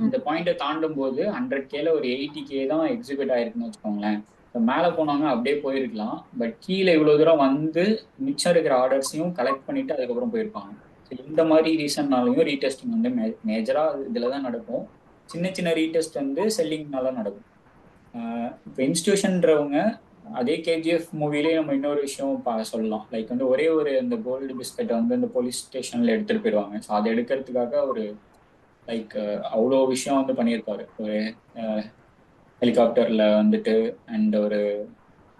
A: இந்த பாயிண்ட்டை தாண்டும் போது 100Kல ஒரு 80K தான் எக்ஸிக்யூட் ஆயிருக்குன்னு வச்சுக்கோங்களேன். இப்போ மேலே போனவங்க அப்படியே போயிருக்கலாம். பட் கீழே இவ்வளோ தூரம் வந்து மிச்சம் இருக்கிற ஆர்டர்ஸையும் கலெக்ட் பண்ணிட்டு அதுக்கப்புறம் போயிருப்பாங்க. ஸோ இந்த மாதிரி ரீசன்னாலையும் ரீடெஸ்டிங் வந்து மேஜராக இதில் தான் நடக்கும். சின்ன சின்ன ரீடெஸ்ட் வந்து செல்லிங்னால நடக்கும். இப்போ இன்ஸ்டியூஷன்றவங்க அதே கேஜிஎஃப் மூவிலே நம்ம இன்னொரு விஷயம் சொல்லலாம். லைக் வந்து ஒரே ஒரு இந்த கோல்டு பிஸ்கட்டை வந்து இந்த போலீஸ் ஸ்டேஷன்ல எடுத்துட்டு போயிடுவாங்க. ஸோ அதை எடுக்கிறதுக்காக ஒரு லைக் அவ்வளோ விஷயம் வந்து பண்ணியிருப்பாரு. ஒரு ஹெலிகாப்டர்ல வந்துட்டு அண்ட் ஒரு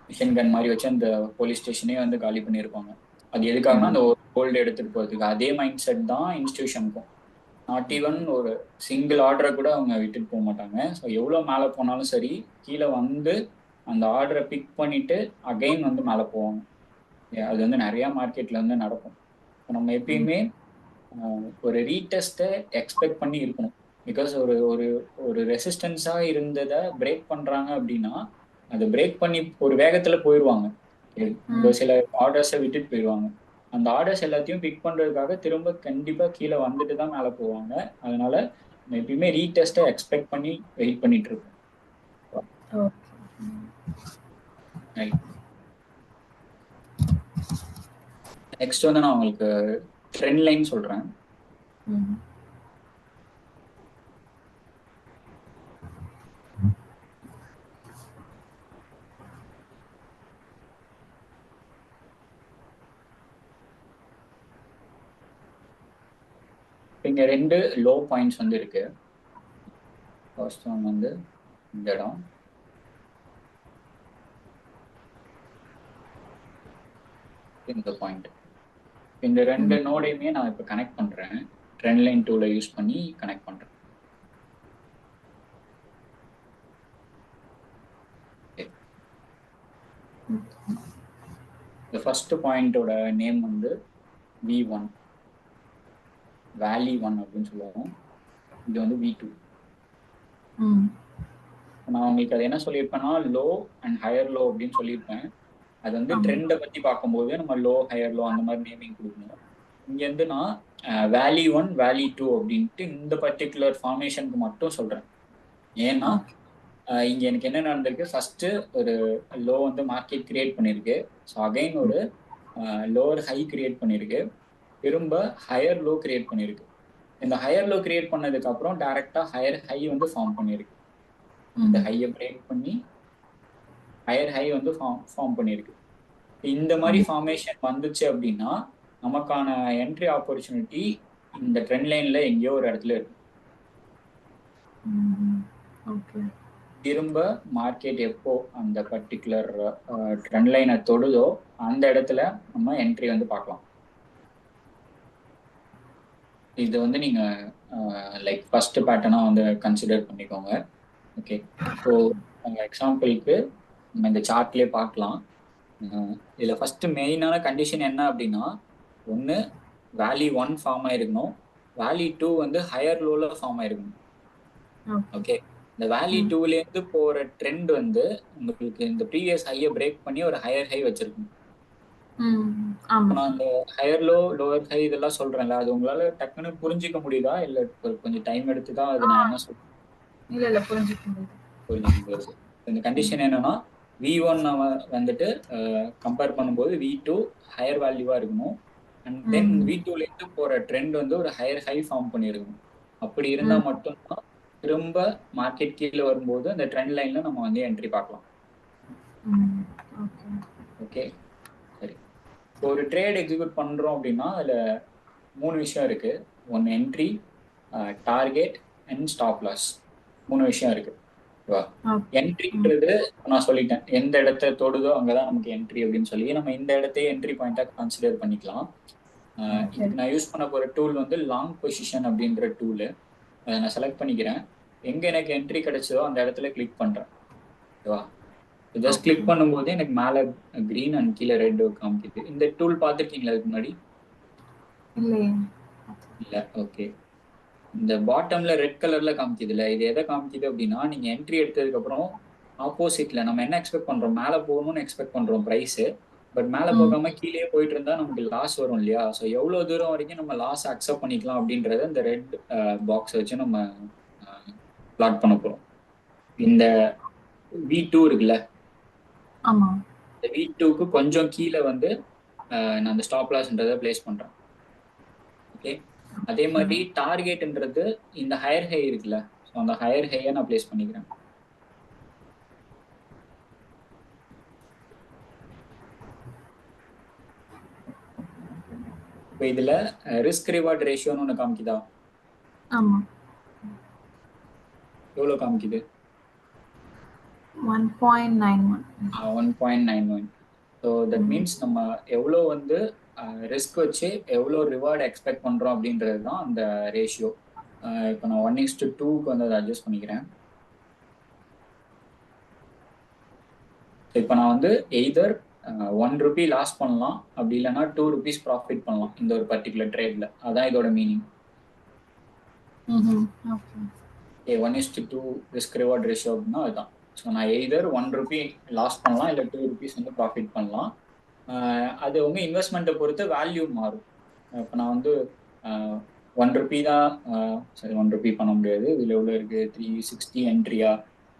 A: மிஷின் கன் மாதிரி வச்சு அந்த போலீஸ் ஸ்டேஷனே வந்து காலி பண்ணியிருப்பாங்க. அது எதுக்காகனா அந்த கோல்டு எடுத்துட்டு போறதுக்கு. அதே மைண்ட் செட் தான் இன்ஸ்டியூஷனுக்கும். நாட் ஈவன் ஒரு சிங்கிள் ஆர்டரை கூட அவங்க விட்டுட்டு போக மாட்டாங்க. ஸோ எவ்வளோ மேலே போனாலும் சரி, கீழே வந்து அந்த ஆர்டரை பிக் பண்ணிட்டு அகைன் வந்து மேலே போவாங்க. அது வந்து நிறைய மார்க்கெட்ல வந்து நடக்கும். நம்ம எப்பயுமே ஒரு ரீடெஸ்ட்டை எக்ஸ்பெக்ட் பண்ணி இருக்கணும். பிகாஸ் ஒரு ஒரு ஒரு ரெசிஸ்டன்ஸாக இருந்ததை பிரேக் பண்ணுறாங்க அப்படின்னா அதை பிரேக் பண்ணி ஒரு வேகத்தில் போயிடுவாங்க. சில ஆர்டர்ஸை விட்டுட்டு போயிடுவாங்க. அந்த ஆர்டர்ஸ் எல்லாத்தையும் பிக் பண்ணுறதுக்காக திரும்ப கண்டிப்பாக கீழே வந்துட்டு தான் மேலே போவாங்க. அதனால எப்பயுமே ரீடெஸ்ட்டை எக்ஸ்பெக்ட் பண்ணி வெயிட் பண்ணிட்டு இருக்கோம். நெக்ஸ்ட் வந்து நான் உங்களுக்கு ட்ரெண்ட் லைன் சொல்றேன். இங்க 2 லோ பாயிண்ட்ஸ் வந்து இருக்கு. ஃபர்ஸ்ட் ஒன் வந்து இந்த இடம், இந்த பாயிண்ட். இந்த 2 நோடையுமே நான் இப்போ கனெக்ட் பண்றேன். ட்ரெண்ட் லைன் டூல யூஸ் பண்ணி கனெக்ட் பண்றேன். இந்த ஃபர்ஸ்ட் பாயிண்டோட நேம் வந்து V1, வேலி 1 அப்படின்னு சொல்லுவோம். இது வந்து V2. நான் உங்களுக்கு அது என்ன சொல்லியிருப்பேன்னா லோ அண்ட் ஹையர் லோ அப்படின்னு சொல்லியிருப்பேன். அது வந்து ட்ரெண்டை பத்தி பார்க்கும்போது நம்ம லோ ஹையர் லோ அந்த மாதிரி நேமிங் கொடுக்கணும். இங்க வந்து நான் வேலி 1 வேலி 2 அப்படின்ட்டு இந்த பர்டிகுலர் ஃபார்மேஷனுக்கு மட்டும் சொல்றேன். ஏன்னா இங்க எனக்கு என்ன நடந்திருக்கு, ஃபர்ஸ்ட் ஒரு லோ வந்து மார்க்கெட் கிரியேட் பண்ணிருக்கு. ஸோ அகைன் ஒரு லோவர் ஹை கிரியேட் பண்ணிருக்கு, திரும்ப ஹையர் லோ கிரியேட் பண்ணிருக்கு. இந்த ஹையர் லோ கிரியேட் பண்ணதுக்கு அப்புறம் டைரக்டா ஹையர் ஹை வந்து ஃபார்ம் பண்ணிருக்கு. இந்த ஹையை பிரேக் பண்ணி ஹையர் ஹை வந்து ஃபார்ம் பண்ணிருக்கு. இந்த மாதிரி ஃபார்மேஷன் வந்துச்சு அப்படின்னா நமக்கான என்ட்ரி ஆப்பர்ச்சுனிட்டி இந்த ட்ரெண்ட் லைன்ல எங்கேயோ ஒரு இடத்துல இருக்கு. திரும்ப மார்க்கெட் எப்போ அந்த பர்டிகுலர் ட்ரெண்ட் லைனை தொடுதோ அந்த இடத்துல நம்ம என்ட்ரி வந்து பார்க்கலாம். இது வந்து நீங்க லைக் ஃபர்ஸ்ட் பேட்டர்னா வந்து கன்சிடர் பண்ணிக்கோங்க. ஓகே, ஸோ எக்ஸாம்பிளுக்கு நம்ம இந்த சார்ட்லேயே பார்க்கலாம். இதுல ஃபர்ஸ்ட் மெயினான கண்டிஷன் என்ன அப்படின்னா, ஒன்று வேலி 1 ஃபார்ம் ஆயிருக்கணும், வேலி 2 வந்து ஹையர் லோல ஃபார்ம் ஆயிருக்கணும். ஓகே, இந்த வேலி 2லேருந்து போற ட்ரெண்ட் வந்து உங்களுக்கு இந்த ப்ரீவியஸ் ஹையை பிரேக் பண்ணி ஒரு ஹையர் ஹை வச்சிருக்கணும். நான் இந்த ஹையர் லோ லோவர் ஹை இதெல்லாம் சொல்றேன்ல, அது உங்களால டக்குன்னு புரிஞ்சிக்க முடியுதா இல்ல கொஞ்சம் டைம் எடுத்து தான் அது நான் என்ன சொல்றேன்?
B: இல்ல புரிஞ்சிக்க முடியுது.
A: இந்த கண்டிஷன் என்னன்னா V1 வந்துட்டு கம்பேர் பண்ணும்போது V2 ஹையர் வேல்யூவா இருக்கணும். அண்ட் தென் V2லேருந்து போற ட்ரெண்ட் வந்து ஒரு ஹையர் ஹை ஃபார்ம் பண்ணியிருக்கணும். அப்படி இருந்தால் மட்டும்தான் திரும்ப மார்க்கெட் கீழே வரும்போது அந்த ட்ரெண்ட் லைன்ல நம்ம வந்து என்ட்ரி பார்க்கலாம். ஓகே, சரி. ஒரு ட்ரேட் எக்ஸிக்யூட் பண்றோம் அப்படின்னா அதுல 3 விஷயம் இருக்கு. ஒன்னு entry, target and stop loss. 3 விஷயம் இருக்கு. என்ட்ரின்றது நான் சொல்லிட்டேன், எந்த இடத்த தொடுதோ அங்கதான் நமக்கு என்ட்ரி அப்படின்னு சொல்லி நம்ம இந்த இடத்தையே என்ட்ரி பாயிண்டா கன்சிடர் பண்ணிக்கலாம். இதுக்கு நான் யூஸ் பண்ண போற டூல் வந்து லாங் பொசிஷன் அப்படின்ற டூலு. அதை நான் செலக்ட் பண்ணிக்கிறேன். எங்க எனக்கு என்ட்ரி கிடைச்சதோ அந்த இடத்துல கிளிக் பண்றேன். ஓகேவா? ஜஸ்ட் கிளிக் பண்ணும்போது எனக்கு மேல கிரீன் அண்ட் கீழே ரெட் காமிக்குது. இந்த டூல் பார்த்துருக்கீங்களா இதுக்கு முன்னாடி? இல்ல, ஓகே. இந்த பாட்டம்ல ரெட் கலர்ல காமிக்குதுல்ல, இது எதை காமிக்குது அப்படின்னா நீங்க என்ட்ரி எடுத்ததுக்கு அப்புறம் ஆப்போசிட்ல நம்ம என்ன எக்ஸ்பெக்ட் பண்றோம், மேல போகணும்னு எக்ஸ்பெக்ட் பண்றோம் பிரைஸ். பட் மேல போகாம கீழே போயிட்டு இருந்தா நமக்கு லாஸ் வரும் இல்லையா? ஸோ எவ்வளவு தூரம் வரைக்கும் நம்ம லாஸ் அக்செப்ட் பண்ணிக்கலாம் அப்படின்றத இந்த ரெட் பாக்ஸ் வச்சு நம்ம பிளாட் பண்ண போறோம். இந்த V2 இருக்குல்ல, இந்த V2க்கு கொஞ்சம் கீழே வந்து நான் அந்த ஸ்டாப் லாஸ்ன்றதை பிளேஸ் பண்றேன். ஓகே, அதே மாதிரி டார்கெட்ன்றது இந்த ஹையர் ஹை இருக்குல்ல, ஸோ அந்த ஹையர் ஹையை நான் பிளேஸ் பண்ணிக்கிறேன். இப்போ இதுல ரிஸ்க் ரிவார்ட் ரேஷியோன்னு ஒன்று காமிக்குதா? எவ்வளோ காமிக்குது? 1.91. ஸோ தட் மீன்ஸ் நம்ம எவ்வளோ வந்து ரிஸ்க் வச்சு எவ்வளோ ரிவார்டு எக்ஸ்பெக்ட் பண்ணுறோம் அப்படின்றது தான் அந்த ரேஷியோ. இப்போ நான் 1:2க்கு வந்து அதை அட்ஜஸ்ட் பண்ணிக்கிறேன். இப்போ நான் வந்து எய்தர் 1 ரூபி லாஸ் பண்ணலாம், அப்படி இல்லைன்னா 2 rupees ப்ராஃபிட் பண்ணலாம் இந்த ஒரு பர்டிகுலர் ட்ரேட்ல. அதான் இதோட மீனிங். 1:2 ரிஸ்க் ரிவார்ட் ரேஷியோ அப்படின்னா அதுதான். ஸோ நான் எய்தர் 1 ரூபி லாஸ் பண்ணலாம், இல்லை 2 rupees வந்து ப்ராஃபிட் பண்ணலாம். அது உங்க இன்வெஸ்ட்மெண்ட்டை பொறுத்து வேல்யூ மாறும். இப்போ நான் வந்து 1 ரூபி தான், சரி 1 ரூபி பண்ண முடியாது, இதில் எவ்வளோ இருக்கு, 360 என்ட்ரியா.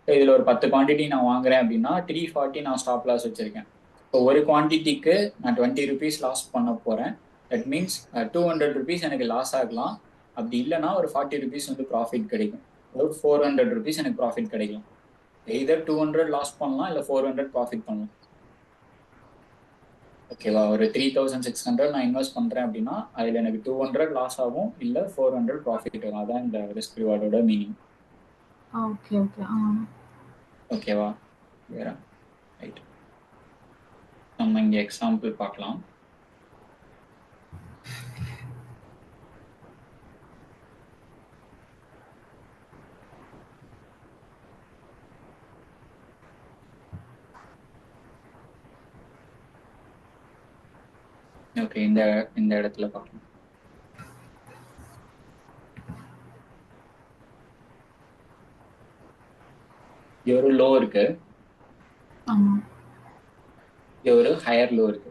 A: இதில் ஒரு 10 குவான்டிட்டி நான் வாங்குறேன் அப்படின்னா 340 நான் ஸ்டாப் லாஸ் வச்சிருக்கேன். இப்போ ஒரு குவான்டிட்டிக்கு நான் 20 rupees லாஸ் பண்ண போறேன். தட் மீன்ஸ் 200 rupees எனக்கு லாஸ் ஆகலாம். அப்படி இல்லைன்னா ஒரு 40 rupees வந்து ப்ராஃபிட் கிடைக்கும். ஒரு 400 rupees எனக்கு ப்ராஃபிட் கிடைக்கும். எய்தர் 200 லாஸ் பண்ணலாம், இல்லை 400 ப்ராஃபிட் பண்ணலாம். ஓகேவா? ஒரு 3600 நான் இன்வெஸ்ட் பண்றேன் அப்படின்னா அதுல எனக்கு 200 லாஸ் ஆகும், இல்ல 400 ப்ராஃபிட் ஆகும். அதான் இந்த ரிஸ்க் ரிவார்டோட மீனிங். ஓகேவா? வேற ரைட். நம்ம இங்க எக்ஸாம்பிள் பார்க்கலாம். ஓகே, இந்த இடத்துல பார்க்கலாம். இது ஒரு லோ இருக்கு, இது ஒரு ஹையர் லோ இருக்கு.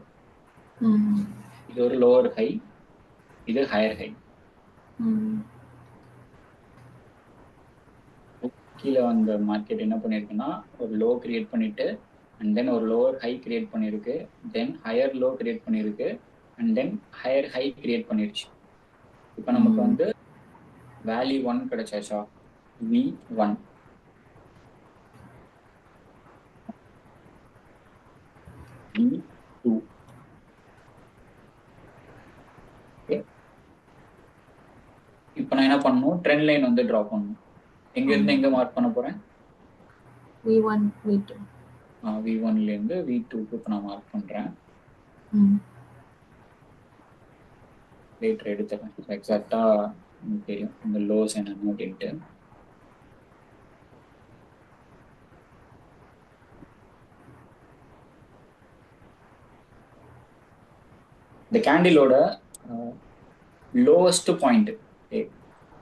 A: இது ஒரு லோவர் ஹை, இது ஹையர் ஹை. கீழே வந்த மார்க்கெட் என்ன பண்ணிருக்குன்னா ஒரு லோ கிரியேட் பண்ணிட்டு அண்ட் தென் ஒரு லோவர் ஹை கிரியேட் பண்ணிருக்கு, தென் ஹையர் லோ கிரியேட் பண்ணிருக்கு, and then higher high create பண்ணிருச்சு. இப்போ நமக்கு வந்து வேல்யூ 1 கிடைச்சாச்சா? V1. V2. இப்போ நான் என்ன பண்ணணும், ட்ரெண்ட் லைன் வந்து டிரா பண்ணணும். எங்க இருந்து எங்க மார்க் பண்ண போறேன்?
B: V1, V2.
A: V1ல இருந்து V2க்கு இப்போ நான் மார்க் பண்றேன். லேட்டர் எடுத்துறேன், எக்ஸாக்டா தெரியும் இந்த லோஸ் என்னன்னு அப்படின்ட்டு. இந்த கேண்டிலோட லோவஸ்ட் பாயிண்ட்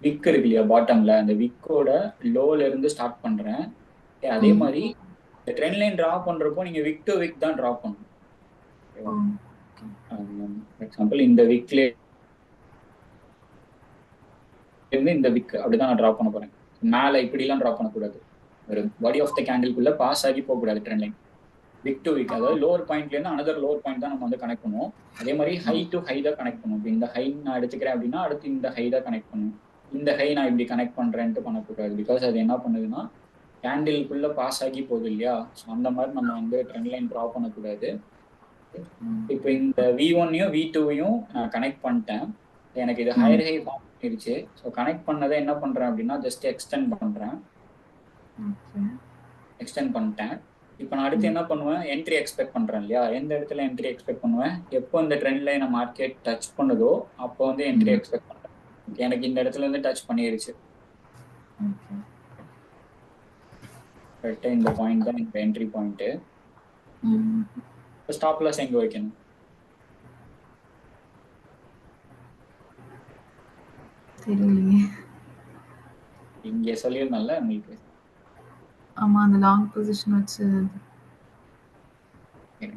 A: விக் இருக்கு இல்லையா பாட்டம்ல, அந்த விக்கோட லோல இருந்து ஸ்டார்ட் பண்றேன். அதே மாதிரி இந்த ட்ரெண்ட் லைன் டிரா பண்றப்போ நீங்க விக் டு விக் தான் டிரா பண்ணணும். எக்ஸாம்பிள் இந்த விக்ல இருந்து இந்த விக் அப்படிதான் நான் டிரா பண்ண போறேன். மேல இப்படிலாம் டிரா பண்ணக்கூடாது, ஒரு பாடி ஆஃப் த கேண்டில்குள்ள பாஸ் ஆகி போகக்கூடாது ட்ரெண்ட் லைன். விக் டு விக், அதாவது லோவர் பாயிண்ட்ல இருந்து அனதர் லோவர் பாயிண்ட் தான் நம்ம வந்து கனெக்ட் பண்ணுவோம். அதே மாதிரி ஹை டு ஹை தான் கனெக்ட் பண்ணுவோம். இந்த ஹை நான் எடுத்துக்கிறேன் அப்படின்னா அடுத்து இந்த ஹை தான் கனெக்ட் பண்ணுவோம். இந்த ஹை நான் இப்படி கனெக்ட் பண்றேன்ட்டு பண்ணக்கூடாது. பிகாஸ் அது என்ன பண்ணுதுன்னா கேண்டிலுக்குள்ள பாஸ் ஆகி போகுது இல்லையா? ஸோ அந்த மாதிரி நம்ம வந்து ட்ரெண்ட் லைன் ட்ரா பண்ணக்கூடாது. இப்போ இந்த V1யும் V2யும் நான் கனெக்ட் பண்ணிட்டேன். எனக்கு இது ஹையர் ஹை ஃபார்ம் பண்ணிருச்சு. ஸோ கனெக்ட் பண்ணதை என்ன பண்றேன் அப்படின்னா ஜஸ்ட் எக்ஸ்டெண்ட் பண்றேன். எக்ஸ்டெண்ட் பண்ணிட்டேன். இப்போ நான் அடுத்து என்ன பண்ணுவேன், என்ட்ரி எக்ஸ்பெக்ட் பண்றேன் இல்லையா? எந்த இடத்துல என்ட்ரி எக்ஸ்பெக்ட் பண்ணுவேன், எப்போ இந்த ட்ரெண்ட் லைனை மார்க்கெட் டச் பண்ணுதோ அப்போ வந்து என்ட்ரி எக்ஸ்பெக்ட் பண்றேன். எனக்கு இந்த இடத்துல இருந்து டச் பண்ணிருச்சு. கரெக்டா இந்த பாயிண்ட் தான் இந்த என்ட்ரி பாயிண்ட். ஸ்டாப் லாஸ் எங்க வைக்கணும்? இங்க சொல்லியிருந்தேன்ல உங்களுக்கு.
B: ஆமா, அந்த லாங் பொசிஷன் வச்சு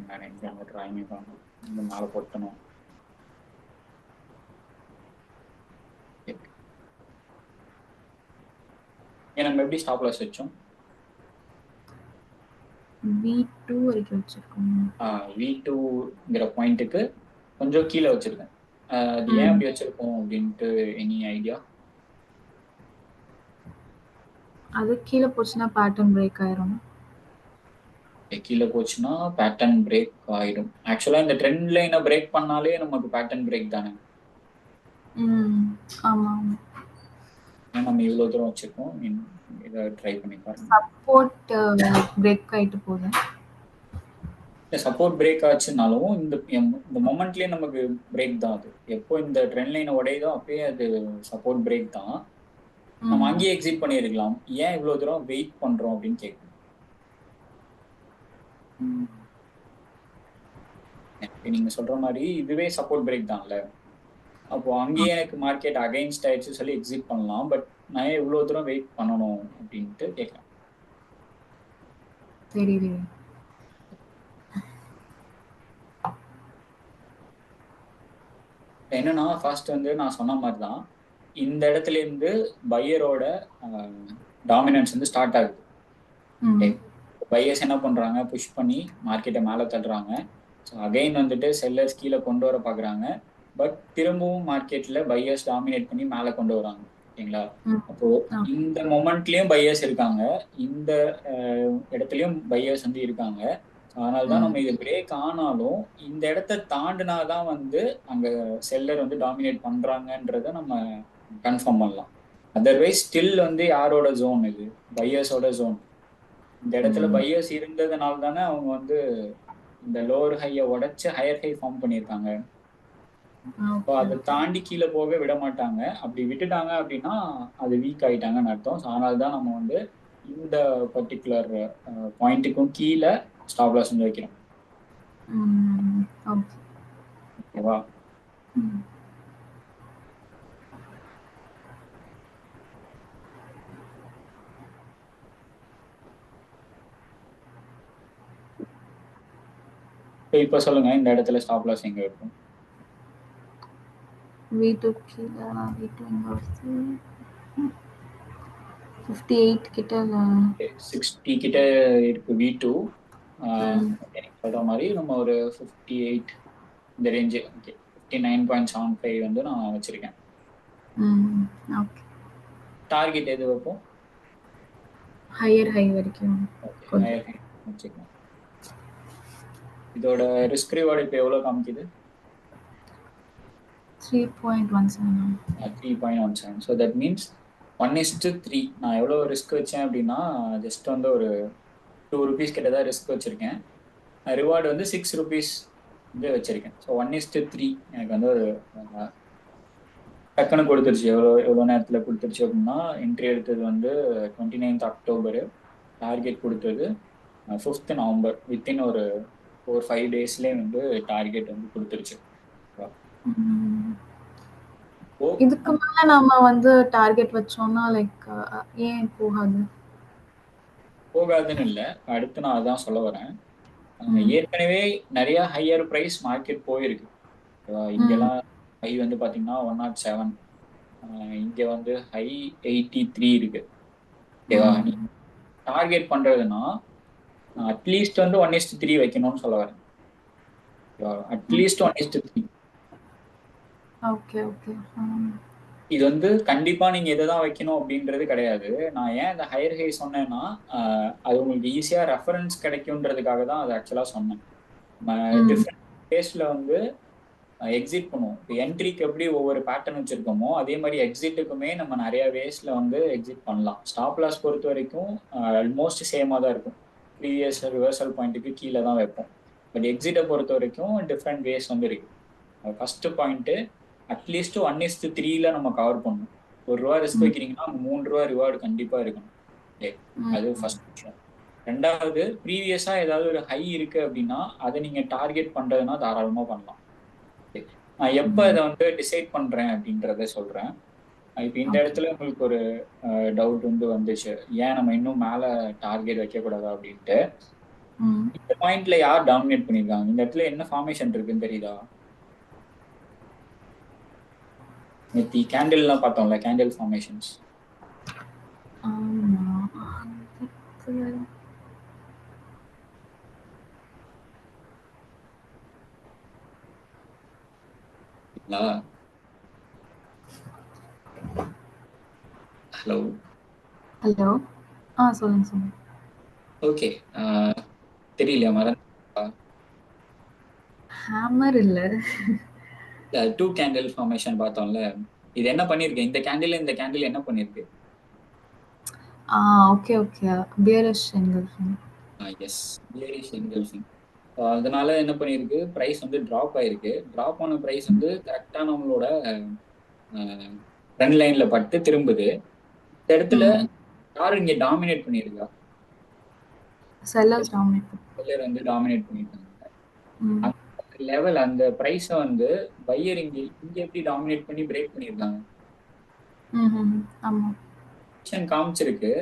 A: நான் எக்ஸாம் ட்ராயிங் பண்ணணும், இந்த மேலே போட்டணும். நம்ம எப்படி ஸ்டாப் லாஸ் வச்சோம்?
B: V2 வரைக்கும் வச்சிருக்கோம்.
A: V2ங்கிற பாயிண்ட்டுக்கு கொஞ்சம் கீழே வச்சிருக்கேன். அது ஏன் அப்படி வச்சிருக்கோம் அப்படின்ட்டு எனி ஐடியா?
B: அது கீழே போச்சுன்னா பேட்டர்ன் பிரேக் ஆயிரும்.
A: கீழே போச்சுன்னா பேட்டர்ன் பிரேக் ஆயிடும். ஆக்சுவலா இந்த ட்ரெண்ட் லைனை பிரேக் பண்ணாலே நமக்கு பேட்டர்ன் பிரேக் தானே.
B: ஆமா,
A: நம்ம இவ்வளவு தூரம் வச்சிருக்கோம். இதை ட்ரை பண்ணி பாருங்க.
B: சப்போர்ட் பிரேக் ஆயிட்டு போகுது.
A: சப்போர்ட் பிரேக் ஆச்சுனாலும் இந்த மொமெண்ட்லயே நமக்கு பிரேக் தான். அது எப்போ இந்த ட்ரெண்ட் லைனை உடையுதோ அப்பயே அது சப்போர்ட் பிரேக் தான். நம்ம அங்கேயே எக்ஸிட் பண்ணிருக்கலாம். ஏன் இவ்வளவு தூரம் வெயிட் பண்றோம் அப்படின்னு கேட்கணும். நீங்க சொல்ற மாதிரி இதுவே சப்போர்ட் பிரேக் தான்ல. அப்போ அங்கேயே எனக்கு மார்க்கெட் அகைன்ஸ்ட் ஆயிடுச்சு சொல்லி எக்ஸிட் பண்ணலாம். பட் நான் ஏன் இவ்வளவு தூரம் வெயிட் பண்ணணும் அப்படின்ட்டு கேட்கறேன்.
B: தெரியல.
A: என்னன்னா ஃபர்ஸ்ட் வந்து நான் சொன்ன மாதிரி தான் இந்த இடத்துல இருந்து பையரோட டாமினன்ஸ் வந்து ஸ்டார்ட் ஆகுது. பையர்ஸ் என்ன பண்றாங்க, புஷ் பண்ணி மார்க்கெட்டை மேலே தள்ளுறாங்க. ஸோ அகைன் வந்துட்டு செல்லர்ஸ் கீழே கொண்டு வர பாக்குறாங்க. பட் திரும்பவும் மார்க்கெட்ல பையர்ஸ் டாமினேட் பண்ணி மேலே கொண்டு வராங்க. ஓகேங்களா? அப்போ இந்த மொமெண்ட்லயும் பையர்ஸ் இருக்காங்க, இந்த இடத்துலயும் பையர்ஸ் வந்து இருக்காங்க. அதனாலதான் நம்ம இது பிரேக் ஆனாலும் இந்த இடத்த தாண்டினாதான் வந்து அங்க செல்லர் வந்து டாமினேட் பண்றாங்கன்றத நம்ம கன்ஃபார்ம் பண்ணலாம். அதர்வைஸ் ஸ்டில் வந்து யாரோட ஜோன், இது பையர்ஸோட ஜோன். இந்த இடத்துல பையர்ஸ் இருந்ததுனால தானே அவங்க வந்து இந்த லோவர் ஹையை உடைச்சு ஹையர் ஹை ஃபார்ம் பண்ணியிருக்காங்க. இப்போ அதை தாண்டி கீழே போக விட மாட்டாங்க. அப்படி விட்டுட்டாங்க அப்படின்னா அது வீக் ஆயிட்டாங்கன்னு அர்த்தம். அதனால்தான் நம்ம வந்து இந்த பர்டிகுலர் பாயிண்ட்டுக்கும் கீழே ஸ்டாப் லாஸ் வந்து வைக்கிறோம். ஓகேவா? இப்ப சொல்லுங்க, இந்த இடத்துல ஸ்டாப் லாஸ் எங்க இருக்கும்?
B: V2 கீழ, V2 எங்க வருது? 58 கிட்ட,
A: 60 கிட்ட இருக்கு V2. சொல்ற மாதிரி நம்ம ஒரு 58 இந்த ரேஞ்சு. ஓகே, 59.75 வந்து நான் வச்சிருக்கேன். டார்கெட் எது வைப்போம்?
B: ஹையர் ஹை வரைக்கும்.
A: ஹையர் ஹை வச்சுக்கலாம். இதோட ரிஸ்க் ரிவார்டு இப்போ எவ்வளவு காமிக்குது?
B: 3.17.
A: 3.17. So that means 1:3. நான் எவ்வளோ ரிஸ்க் வச்சேன் அப்படின்னா ஜஸ்ட் வந்து ஒரு 2 rupees கிட்ட தான் ரிஸ்க் வச்சிருக்கேன். ரிவார்டு வந்து 6 rupees வந்து வச்சிருக்கேன். ஸோ 1:3 எனக்கு வந்து ஒரு டக்குன்னு கொடுத்துருச்சு. எவ்வளோ நேரத்தில் கொடுத்துருச்சு அப்படின்னா, என்ட்ரி எடுத்தது வந்து 29th October, டார்கெட் கொடுத்தது 5th November. வித்தின் ஒரு 4-5 daysலேயே வந்து டார்கெட் வந்து கொடுத்துருச்சு.
B: இதுக்கு மேல நாம வந்து டார்கெட் வச்சோம்னா லைக் ஏன்
A: போகாதுன்னு இல்லை, அடுத்து நான் அதான் சொல்ல வரேன். ஏற்கனவே நிறைய ஹையர் பிரைஸ் மார்க்கெட் போயிருக்கு. இங்கெல்லாம் ஹை வந்து பாத்தீங்கன்னா 107, இங்க வந்து ஹை 83 இருக்கு. ஓகேவா? டார்கெட் பண்றதுன்னா அட்லீஸ்ட் வந்து 1:3 வைக்கணும்னு சொல்ல வரேன். அட்லீஸ்ட் 1:3.
B: Okay okay.
A: இது வந்து கண்டிப்பா நீங்க இதை தான் வைக்கணும் அப்படின்றது கிடையாது. நான் ஏன் இந்த ஹையர் ஹை சொன்னேன்னா அது உங்களுக்கு ஈஸியா ரெஃபரன்ஸ் கிடைக்கும்ன்றதுக்காக தான் அது ஆக்சுவலா சொன்னேன்.
B: ம்.
A: டிஃப்ரெண்ட் பேஸ்ல வந்து எக்ஸிட் பண்ணுவோம். இப்போ என்ட்ரிக்கு எப்படி ஒவ்வொரு பேட்டர்ன் வச்சிருக்கோமோ அதே மாதிரி எக்ஸிட்டுக்குமே நம்ம நிறைய வேஸ்ல வந்து எக்ஸிட் பண்ணலாம். ஸ்டாப் லாஸ் பொறுத்த வரைக்கும் ஆல்மோஸ்ட் சேமாக தான் இருக்கும். ப்ரீவியஸ் ரிவர்சல் பாயிண்ட்டுக்கு கீழே தான் வைப்போம். பட் எக்ஸிட்டை பொறுத்த வரைக்கும் டிஃப்ரெண்ட் வேஸ் வந்து இருக்கு. ஃபர்ஸ்ட் பாயிண்ட் அட்லீஸ்ட் 1:3 நம்ம கவர் பண்ணணும். ₹1 ரிஸ்க் வைக்கிறீங்கன்னா ₹3 ரிவார்டு கண்டிப்பா இருக்கணும். அது ஃபர்ஸ்ட் விஷயம். ரெண்டாவது, ப்ரீவியஸா ஏதாவது ஒரு ஹை இருக்கு அப்படின்னா அதை நீங்க டார்கெட் பண்றதுன்னா தாராளமா பண்ணலாம். நான் எப்ப இதை வந்து டிசைட் பண்றேன் அப்படின்றத சொல்றேன். இப்போ இந்த இடத்துல உங்களுக்கு ஒரு டவுட் வந்து வந்துச்சு, ஏன் நம்ம இன்னும் மேல டார்கெட் வைக்க கூடாதா அப்படின்ட்டு. இந்த பாயிண்ட்ல யார் டாமினேட் பண்ணிருக்காங்க? இந்த இடத்துல என்ன ஃபார்மேஷன் இருக்குன்னு தெரியுதா? நேத்தி கேண்டில்லாம் பார்த்தோம்ல, கேண்டில் ஃபார்மேஷன்ஸ். Hello
B: hello. சொல்லுங்க.
A: ஓகே. தெரியல, மறந்து.
B: ஹேமர் இல்ல.
A: 2 கேண்டில் ஃபார்மேஷன் பார்த்தோம்ல, இது என்ன பண்ணிருக்கு? இந்த கேண்டில் என்ன பண்ணிருக்கு?
B: Okay. Bearish engulfing.
A: Yes, bearish engulfing. அதனால என்ன பண்ணிருக்கு? பிரைஸ் வந்து டிராப் ஆயிருக்கு. டிராப் ஆன பிரைஸ் வந்து கரெக்டா நம்மளோட ட்ரெண்ட் லைன்ல பட்டு திரும்புது. இந்த இடத்துல யாரும் இங்க டாமினேட் பண்ணிருக்கா?
B: Sellers dominate.
A: செல்லர் வந்து டாமினேட் பண்ணிருக்காங்க. அந்த லெவல், அந்த பிரைஸ வந்து பையர் இங்க எப்படி டாமினேட் பண்ணி பிரேக் பண்ணிருக்காங்க?
B: ஆமா.
A: காமிச்சிருக்கு.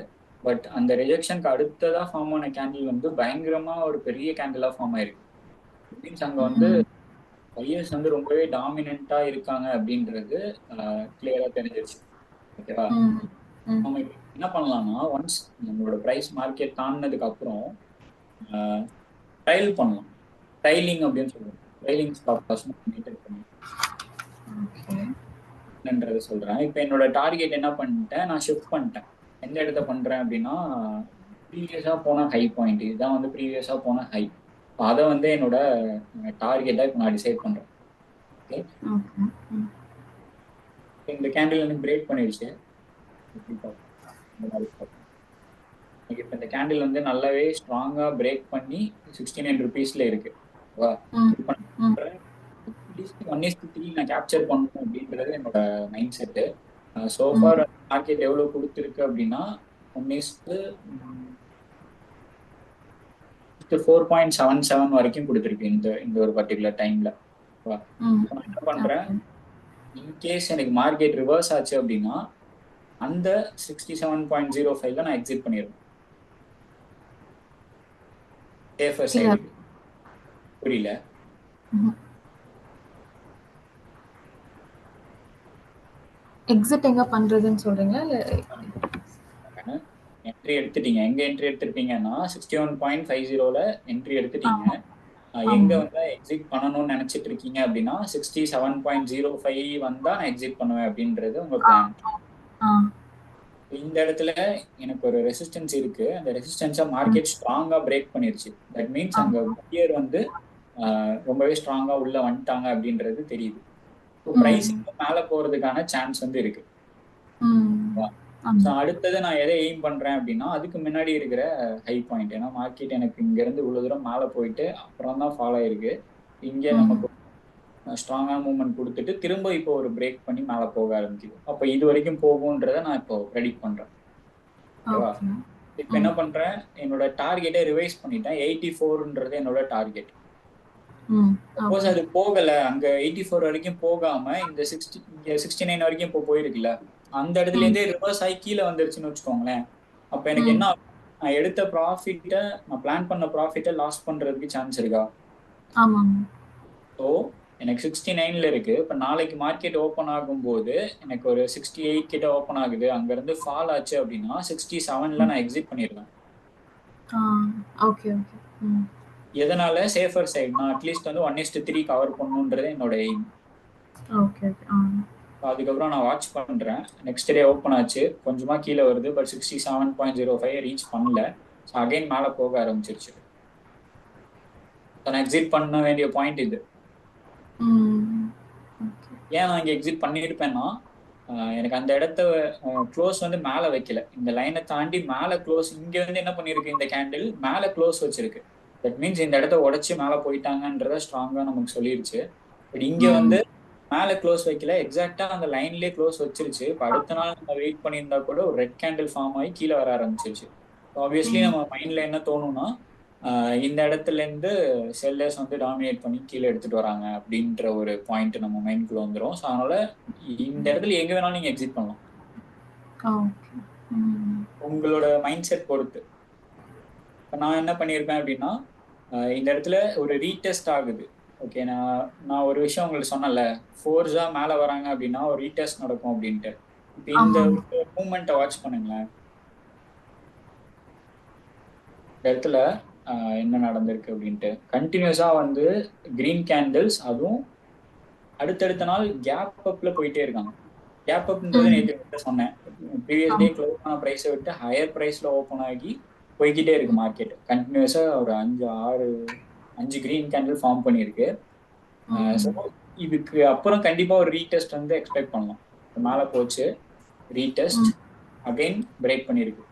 A: பட் அந்த ரிஜெக்ஷனுக்கு அடுத்ததா ஃபார்ம் ஆன கேண்டில் வந்து பயங்கரமா ஒரு பெரிய கேண்டிலா ஃபார்ம் ஆயிருக்கு. மீன்ஸ் அங்க வந்து பையர்ஸ் வந்து ரொம்பவே டாமினண்டா இருக்காங்க அப்படின்றது கிளியரா தெரிஞ்சிருச்சு. ஓகேவா? நம்ம என்ன பண்ணலாம்னா, ஒன்ஸ் நம்மளோட பிரைஸ் மார்க்கெட் தாண்டினதுக்கு அப்புறம் ட்ரையல் பண்ணலாம். ட்ரைலிங் அப்படின்னு சொல்லுவோம். ட்ரைலிங் ஸ்டாப் லாஸ் மெயின்டைன் பண்ணுன்றதை சொல்றேன். இப்போ என்னோட டார்கெட் என்ன பண்ணிட்டேன், நான் ஷிஃப்ட் பண்ணிட்டேன். எந்த இடத்த பண்றேன் அப்படின்னா, ப்ரீவியஸா போன ஹை பாயிண்ட், இதுதான் வந்து ப்ரீவியஸா போன ஹை. அதை வந்து என்னோட டார்கெட்டா இப்போ நான் டிசைட் பண்றேன். ஓகே, இந்த கேண்டில் எனக்கு பிரேக் பண்ணிடுச்சு. இப்போ இந்த கேண்டில் வந்து நல்லாவே ஸ்ட்ராங்கா பிரேக் பண்ணி 69 rupeesல இருக்கு. அட்லீஸ்ட் 1:3 நான் கேப்சர் பண்ணணும் அப்படின்றது என்னோட மைண்ட் செட்டு. சோஃபார் மார்க்கெட் எவ்வளவு கொடுத்துருக்கு அப்படின்னா 1:4.77 வரைக்கும் கொடுத்துருக்கு இந்த ஒரு பர்டிகுலர் டைம்ல. நான் என்ன பண்றேன், இன்கேஸ் எனக்கு மார்க்கெட் ரிவர்ஸ் ஆச்சு அப்படின்னா அந்த 67.05 நான் எக்ஸிட் பண்ணிடுவேன். சேஃபர் சைடுக்கு. புரியல?
B: எக்ஸிட் எங்க பண்றதுன்னு சொல்றீங்களா இல்ல?
A: என்ட்ரி எடுத்துட்டீங்க. எங்க என்ட்ரி எடுத்திருப்பீங்கன்னா 61.50ல என்ட்ரி எடுத்துட்டீங்க. எங்க வந்து எக்ஸிட் பண்ணணும்னு நினைச்சிட்டு இருக்கீங்க அப்படின்னா 67.05 வந்தா நான் எக்ஸிட் பண்ணுவேன் அப்படின்றது உங்க பிளான். இந்த இடத்துல எனக்கு ஒரு ரெசிஸ்டன்ஸ் இருக்கு. அந்த ரெசிஸ்டன்ஸை மார்க்கெட் ஸ்ட்ராங்கா பிரேக் பண்ணிருச்சு. தட் மீன்ஸ் அங்க பையர் வந்து ரொம்பவே ஸ்ட்ராங்கா உள்ள வந்துட்டாங்க அப்படின்றது தெரியுது. பிரைசிங் மேல போறதுக்கான சான்ஸ் வந்து இருக்கு. அடுத்தது நான் எதை எய்ம் பண்றேன் அப்படின்னா அதுக்கு முன்னாடி இருக்கிற ஹை பாயிண்ட். ஏன்னா மார்க்கெட் எனக்கு இங்க இருந்து இவ்வளவு தூரம் மேல போயிட்டு அப்புறம் தான் ஃபாலோ ஆயிருக்கு. இங்க நமக்கு ஸ்ட்ராங்கான மூவ்மெண்ட் கொடுத்துட்டு திரும்ப இப்போ ஒரு பிரேக் பண்ணி மேல போக ஆரம்பிக்குது. அப்ப இது வரைக்கும் போகும்ன்றத நான் இப்போ ப்ரெடிக்ட் பண்றேன். ஓகேவா? இப்போ என்ன பண்றேன், என்னோட டார்கெட்டை ரிவைஸ் பண்ணிட்டேன். 84ன்றது என்னோட டார்கெட். சப்போஸ் அது போகல, அங்க 84 வரைக்கும் போகாம இந்த 69 வரைக்கும் இப்போ போயிருக்குல்ல, அந்த இடத்துல இருந்தே ரிவர்ஸ் ஆகி கீழே வந்துருச்சுன்னு வச்சுக்கோங்களேன். அப்ப எனக்கு என்ன, நான் எடுத்த ப்ராஃபிட்டை, நான் பிளான் பண்ண ப்ராஃபிட்டை லாஸ் பண்றதுக்கு சான்ஸ் இருக்கா? ஸோ எனக்கு 69ல இருக்கு. இப்ப நாளைக்கு மார்க்கெட் ஓப்பன் ஆகும்போது எனக்கு ஒரு 68 கிட்ட ஓப்பன் ஆகுது, அங்க இருந்து ஃபால் ஆச்சு அப்படின்னா 67ல நான் எக்ஸிட் பண்ணிடுவேன். எதனால? Safer side. நான் அட்லீஸ்ட் வந்து 1:3 கவர் பண்ணணுன்றது என்னோட எய்ம். அதுக்கப்புறம் நான் வாட்ச் பண்றேன். நெக்ஸ்ட் டே ஓப்பன் ஆச்சு, கொஞ்சமா கீழே வருது, பட் 67.05 ரீச் பண்ணல. ஸோ அகைன் மேலே போக ஆரம்பிச்சிருச்சு. நான் எக்ஸிட் பண்ண வேண்டிய பாயிண்ட் இது. ஏன் நான் இங்க எக்ஸிட் பண்ணியிருப்பேன்னா, எனக்கு அந்த இடத்த க்ளோஸ் வந்து மேலே வைக்கல. இந்த லைனை தாண்டி மேலே க்ளோஸ், இங்க வந்து என்ன பண்ணிருக்கு இந்த கேண்டில் மேலே க்ளோஸ் வச்சிருக்கு. தட் மீன்ஸ் இந்த இடத்த உடைச்சு மேலே போயிட்டாங்கன்றத ஸ்ட்ராங்கா நமக்கு சொல்லிருச்சு. பட் இங்க வந்து மேலே க்ளோஸ் வைக்கல, எக்ஸாக்டா அந்த லைன்லயே க்ளோஸ் வச்சிருச்சு. இப்போ அடுத்த நாள் நம்ம வெயிட் பண்ணியிருந்தா கூட ஒரு ரெட் கேண்டில் ஃபார்ம் ஆகி கீழே வர ஆரம்பிச்சிருச்சு. ஆப்வியஸ்லி நம்ம மைண்ட்ல என்ன தோணும்னா, இந்த இடத்துல இருந்து செல்லர்ஸ் வந்து டாமினேட் பண்ணி கீழே எடுத்துட்டு வராங்க அப்படின்ற ஒரு பாயிண்ட் நம்ம மைண்ட்குள்ள வந்துடும். ஸோ அதனால இந்த இடத்துல எங்க வேணாலும் நீங்க எக்ஸிட் பண்ணலாம், உங்களோட மைண்ட் செட் பொறுத்து. நான் என்ன பண்ணியிருப்பேன் அப்படின்னா, இந்த இடத்துல ஒரு ரீடெஸ்ட் ஆகுது. ஓகே, நான் ஒரு விஷயம் உங்களுக்கு சொன்னல, ஃபோர்ஸா மேலே வராங்க அப்படின்னா ஒரு ரீடெஸ்ட் நடக்கும் அப்படின்ட்டு. இப்போ இந்த மூமெண்ட்டை வாட்ச் பண்ணுங்களேன். இந்த இடத்துல என்ன நடந்திருக்கு அப்படின்ட்டு கண்டினியூஸா வந்து கிரீன் கேண்டில்ஸ், அதுவும் அடுத்தடுத்த நாள் கேப் அப்ல போயிட்டே இருக்காங்க. கேப் அப்ன்றது நேற்று சொன்னேன், ப்ரீவியஸ் டே க்ளோஸ் ஆன ப்ரைஸை விட்டு ஹையர் ப்ரைஸ்ல ஓப்பன் ஆகி போய்கிட்டே இருக்கு மார்க்கெட். கண்டினியூஸா ஒரு 5 கிரீன் கேண்டில் ஃபார்ம் பண்ணியிருக்கு. ஸோ இதுக்கு அப்புறம் கண்டிப்பா ஒரு ரீடெஸ்ட் வந்து எக்ஸ்பெக்ட் பண்ணலாம். மேலே போச்சு, ரீடெஸ்ட், அகைன் பிரேக் பண்ணியிருக்கு.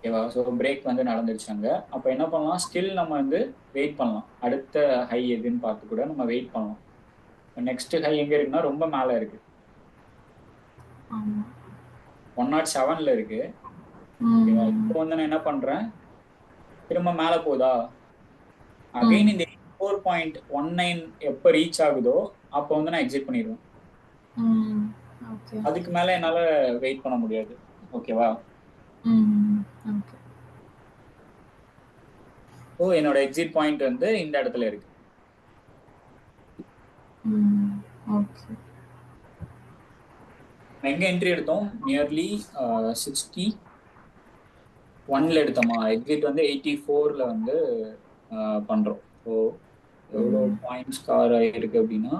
A: ஓகேவா? ஸோ பிரேக் வந்து நடந்துருச்சாங்க. அப்போ என்ன பண்ணலாம், ஸ்டில் நம்ம வந்து வெயிட் பண்ணலாம். அடுத்த ஹை எதுன்னு பார்த்து கூட நம்ம வெயிட் பண்ணலாம். நெக்ஸ்ட் ஹை எங்க இருக்குன்னா ரொம்ப மேலே இருக்கு, 107ல இருக்கு. இப்போ வந்து நான் என்ன பண்றேன், திரும்ப மேலே போதா, அகைன் இந்த 4.19 எப்போ ரீச் ஆகுதோ அப்போ வந்து நான் எக்ஸிட் பண்ணிடுவேன். அதுக்கு மேல என்னால வெயிட் பண்ண முடியாது. ஓகேவா? ஸோ என்னோட எக்ஸிட் பாயிண்ட் வந்து இந்த இடத்துல இருக்கு. எங்க என்ட்ரி எடுத்தோம், நியர்லி 61ல எடுத்தோமா, எக்ஸிட் வந்து 84ல வந்து பண்றோம். ஸோ எவ்வளோ பாயிண்ட்ஸ் கவர் ஆகிருக்கு அப்படின்னா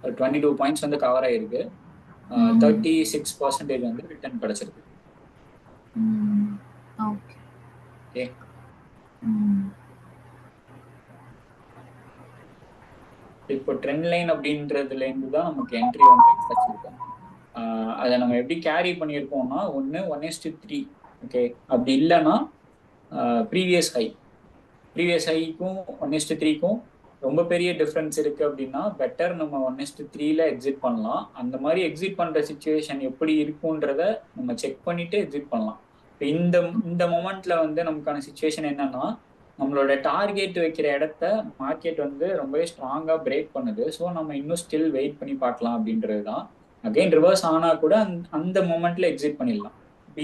A: 22 பாயிண்ட்ஸ் வந்து கவர் ஆகிருக்கு. 36% வந்து ரிட்டர்ன் கிடைச்சிருக்கு. ஓகே, இப்போ ட்ரெண்ட் லைன் அப்படின்றதுல இருந்து தான் நமக்கு என்ட்ரி வந்து கிடைச்சிருக்கோம். அதை நம்ம எப்படி கேரி பண்ணியிருக்கோம்னா, 1:3. ஓகே, அப்படி இல்லைன்னா ப்ரீவியஸ் ஹைக்கும் 1:3க்கும் ரொம்ப பெரிய டிஃப்ரென்ஸ் இருக்கு அப்படின்னா பெட்டர் நம்ம 1:3ல எக்ஸிட் பண்ணலாம். அந்த மாதிரி எக்ஸிட் பண்ற சிச்சுவேஷன் எப்படி இருக்குன்றத நம்ம செக் பண்ணிட்டு எக்ஸிட் பண்ணலாம். இப்போ இந்த மொமெண்ட்ல வந்து நமக்கான சிச்சுவேஷன் என்னன்னா, நம்மளோட டார்கெட் வைக்கிற இடத்த மார்க்கெட் வந்து ரொம்பவே ஸ்ட்ராங்கா பிரேக் பண்ணுது. ஸோ நம்ம இன்னும் ஸ்டில் வெயிட் பண்ணி பார்க்கலாம் அப்படின்றது தான். அகைன் ரிவர்ஸ் ஆனா கூட அந்த மொமெண்ட்ல எக்ஸிட் பண்ணிடலாம்.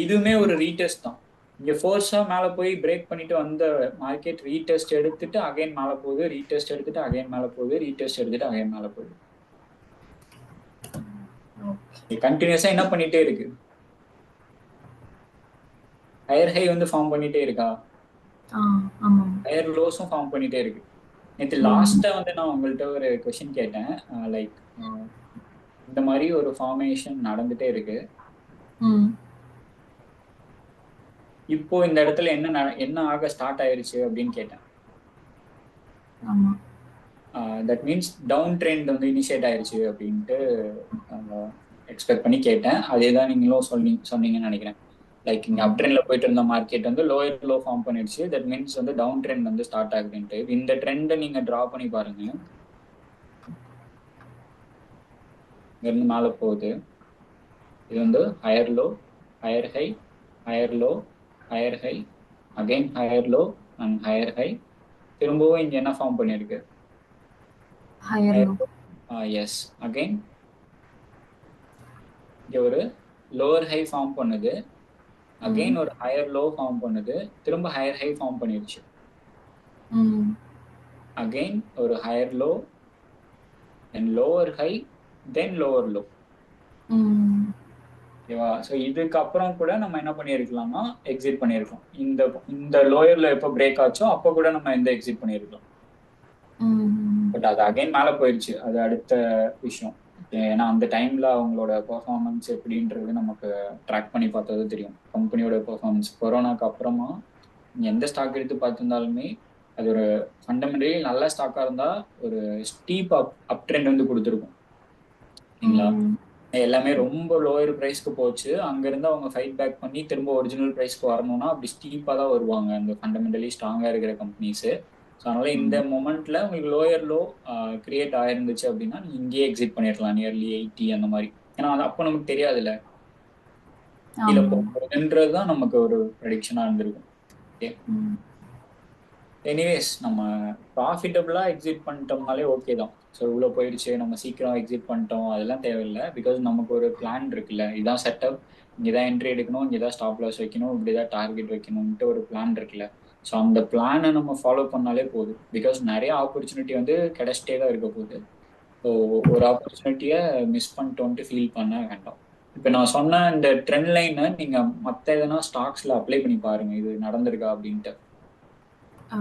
A: இதுவுமே ஒரு ரீடெஸ்ட் தான். இங்க ஃபோர்ஸா மேல போய் பிரேக் பண்ணிட்டு வந்த மார்க்கெட் ரீடெஸ்ட் எடுத்துட்டு அகைன் மேல போகுது, ரீடெஸ்ட் எடுத்துட்டு அகைன் மேல போகுது, ரீடெஸ்ட் எடுத்துட்டு அகைன் மேல போகுது. கண்டினியூஸா என்ன பண்ணிட்டே இருக்கு, ஹையர் ஹை வந்து ஃபார்ம் பண்ணிட்டே இருக்கா, ஹையர் லோஸும் ஃபார்ம் பண்ணிட்டே இருக்கு. நேற்று லாஸ்டா வந்து நான் உங்கள்கிட்ட ஒரு கொஸ்டின் கேட்டேன், லைக் இந்த மாதிரி ஒரு ஃபார்மேஷன் நடந்துட்டே இருக்கு, இப்போ இந்த இடத்துல என்ன ஆக ஸ்டார்ட் ஆயிருச்சு அப்படின்னு கேட்டேன். தட் மீன்ஸ் டவுன் ட்ரெண்ட் வந்து இனிஷியேட் ஆயிருச்சு அப்படின்ட்டு எக்ஸ்பெக்ட் பண்ணி கேட்டேன். அதே தான் நீங்களும் சொன்னீங்கன்னு நினைக்கிறேன். லைக் இங்கே அப் ட்ரெண்ட்ல போயிட்டு இருந்த மார்க்கெட் வந்து லோயர் லோ ஃபார்ம் பண்ணிடுச்சு. தட் மீன்ஸ் வந்து டவுன் ட்ரெண்ட் வந்து ஸ்டார்ட் ஆகுதுன்ட்டு. இந்த ட்ரெண்டை நீங்க டிரா பண்ணி பாருங்க, இங்கிருந்து மேலே போகுது. இது வந்து higher low, higher high, higher low, higher high, again higher low and higher high. திரும்பவும் இங்க என்ன ஃபார்ம் பண்ணிருக்கு, எஸ், அகைன் இங்க ஒரு லோவர் ஹை ஃபார்ம் பண்ணுது, அகைன் ஒரு ஹையர் லோ ஃபார்ம் பண்ணுது, திரும்ப ஹையர் ஹை ஃபார்ம் பண்ணிடுச்சு, அகைன் ஒரு ஹையர் லோ, தென் லோவர் ஹை, தென் லோவர் லோ. ஓகேவா? ஸோ இதுக்கப்புறம் கூட நம்ம என்ன பண்ணியிருக்கலாம்னா எக்ஸிட் பண்ணியிருக்கோம். இந்த லோயர்ல எப்போ பிரேக் ஆச்சோ அப்போ கூட நம்ம எக்ஸிட் பண்ணியிருக்கலாம். பட் அது அகைன் மேலே போயிடுச்சு, அது அடுத்த விஷயம். ஏன்னா அந்த டைம்ல அவங்களோட பெர்ஃபார்மன்ஸ் எப்படின்றது நமக்கு ட்ராக் பண்ணி பார்த்தது தெரியும். கம்பெனியோட பெர்ஃபார்மன்ஸ் கொரோனாக்கு அப்புறமா நீங்க எந்த ஸ்டாக் எடுத்து பார்த்துருந்தாலுமே அது ஒரு ஃபண்டமெண்டலி நல்ல ஸ்டாக்கா இருந்தா ஒரு ஸ்டீப் அப் ட்ரெண்ட் வந்து கொடுத்துருக்கும் சரிங்களா. எல்லாமே ரொம்ப லோயர் ப்ரைஸ்க்கு போச்சு, அங்கிருந்து அவங்க ஃபைட் பேக் பண்ணி திரும்ப ஒரிஜினல் ப்ரைஸ்க்கு வரணும்னா அப்படி ஸ்டீப்பாக தான் வருவாங்க அந்த ஃபண்டமெண்டலி ஸ்ட்ராங்காக இருக்கிற கம்பெனிஸு. ஸோ அதனால இந்த மொமெண்ட்ல உங்களுக்கு லோயர் லோ கிரியேட் ஆயிருந்துச்சு அப்படின்னா நீங்க இங்கேயே எக்ஸிட் பண்ணிடலாம், நியர்லி 80 அந்த மாதிரி. ஏன்னா அது அப்போ நமக்கு தெரியாதுல்ல கீழே போகுதுன்றது தான் நமக்கு ஒரு ப்ரெடிக்ஷனாக இருந்திருக்கும். ஓகே, எனிவேஸ் நம்ம ப்ராஃபிட்டபிளா எக்ஸிட் பண்ணிட்டோம்னாலே ஓகே தான். ஸோ இவ்வளோ போயிடுச்சு நம்ம சீக்கிரம் எக்ஸிட் பண்ணிட்டோம் அதெல்லாம் தேவையில்லை. பிகாஸ் நமக்கு ஒரு பிளான் இருக்குல்ல, இதான் செட்டப், இங்கே தான் என்ட்ரி எடுக்கணும், இங்கே தான் ஸ்டாப் லாஸ் வைக்கணும், இப்படி தான் டார்கெட் வைக்கணும்ட்டு ஒரு பிளான் இருக்குல்ல. ஸோ அந்த பிளானை நம்ம ஃபாலோ பண்ணாலே போதும். பிகாஸ் நிறைய ஆப்பர்ச்சுனிட்டி வந்து கிடைச்சிட்டே தான் இருக்க போகுது. ஸோ ஒரு ஆப்பர்ச்சுனிட்டியை மிஸ் பண்ணிட்டோன்ட்டு ஃபீல் பண்ண வேண்டாம். இப்போ நான் சொன்ன இந்த ட்ரெண்ட் லைனை நீங்கள் மற்ற எதனா ஸ்டாக்ஸில் அப்ளை பண்ணி பாருங்க, இது நடந்திருக்கா அப்படின்ட்டு.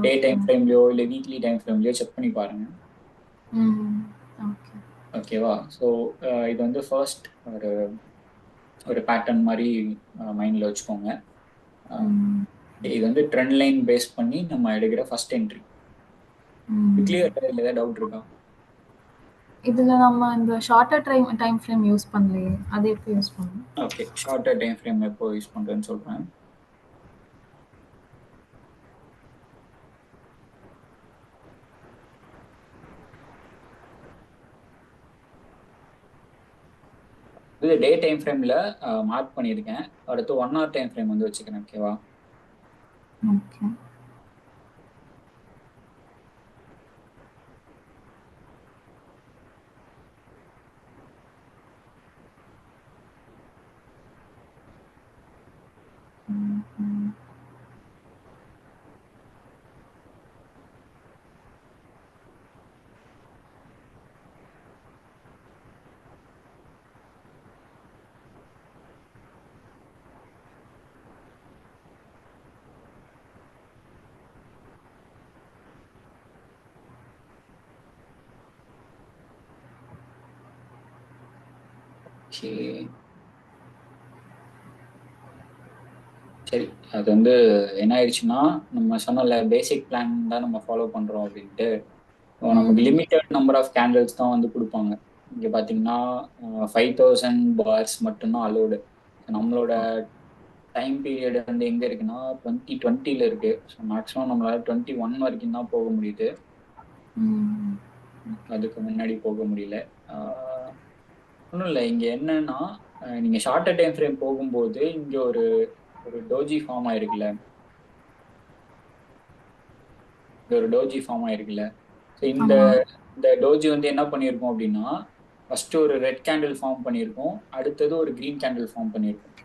A: டே டைம் ஃப்ரேம்லையோ இல்லை வீக்லி டைம் ஃப்ரேம்லையோ செக் பண்ணி பாருங்க. ஓகேவா. ஸோ இது வந்து ஃபர்ஸ்ட் ஒரு பேட்டர்ன் மாதிரி மைண்டில் வச்சுக்கோங்க. இது வந்து ட்ரெண்ட் லைன் பேஸ் பண்ணி நம்ம எடுக்கிற ஃபர்ஸ்ட் என்ட்ரி. கிளியர்? இதில் ஏதாவது டவுட் இருக்கா?
B: இதுல நம்ம இந்த ஷார்ட்டர் டைம் ஃப்ரேம் யூஸ் பண்ணலையே, அது எப்போ யூஸ் பண்ணணும்?
A: ஓகே, ஷார்ட்டர் டைம் ஃப்ரேம் எப்போ யூஸ் பண்ணுறேன்னு சொல்கிறேன். இது டே டைம் ஃப்ரேமில் மார்க் பண்ணியிருக்கேன். அடுத்து 1 hour டைம் ஃப்ரேம் வந்து வச்சுக்கிறேன். ஓகேவா.
B: ஓகே. சரி, அது வந்து என்ன ஆயிடுச்சுன்னா நம்ம சொன்னல பேசிக் பிளான் தான் நம்ம ஃபாலோ பண்றோம் அப்படின்ட்டு. நமக்கு லிமிட்டட் நம்பர் ஆஃப் கேண்டில்ஸ் தான் வந்து கொடுப்பாங்க. இங்க பாத்தீங்கன்னா 5000 பார்ஸ் மட்டும்தான் அலோடு. நம்மளோட டைம் பீரியட் வந்து எங்க இருக்குன்னா 2020 இருக்கு. ஸோ மேக்ஸிமம் நம்மளால 21 வரைக்கும் தான் போக முடியுது, அதுக்கு முன்னாடி போக முடியல. ஒன்றும் இல்லை, இங்க என்னன்னா நீங்க ஷார்ட்டர் டைம் ஃப்ரேம் போகும்போது இங்க ஒரு டோஜி ஃபார்ம் ஆயிருக்குல்ல, ஒரு டோஜி ஃபார்ம் ஆயிருக்குல்ல. ஸோ இந்த டோஜி வந்து என்ன பண்ணியிருக்கோம் அப்படின்னா ஃபர்ஸ்ட் ஒரு ரெட் கேண்டில் ஃபார்ம் பண்ணியிருக்கோம், அடுத்தது ஒரு கிரீன் கேண்டில் ஃபார்ம் பண்ணியிருக்கோம்.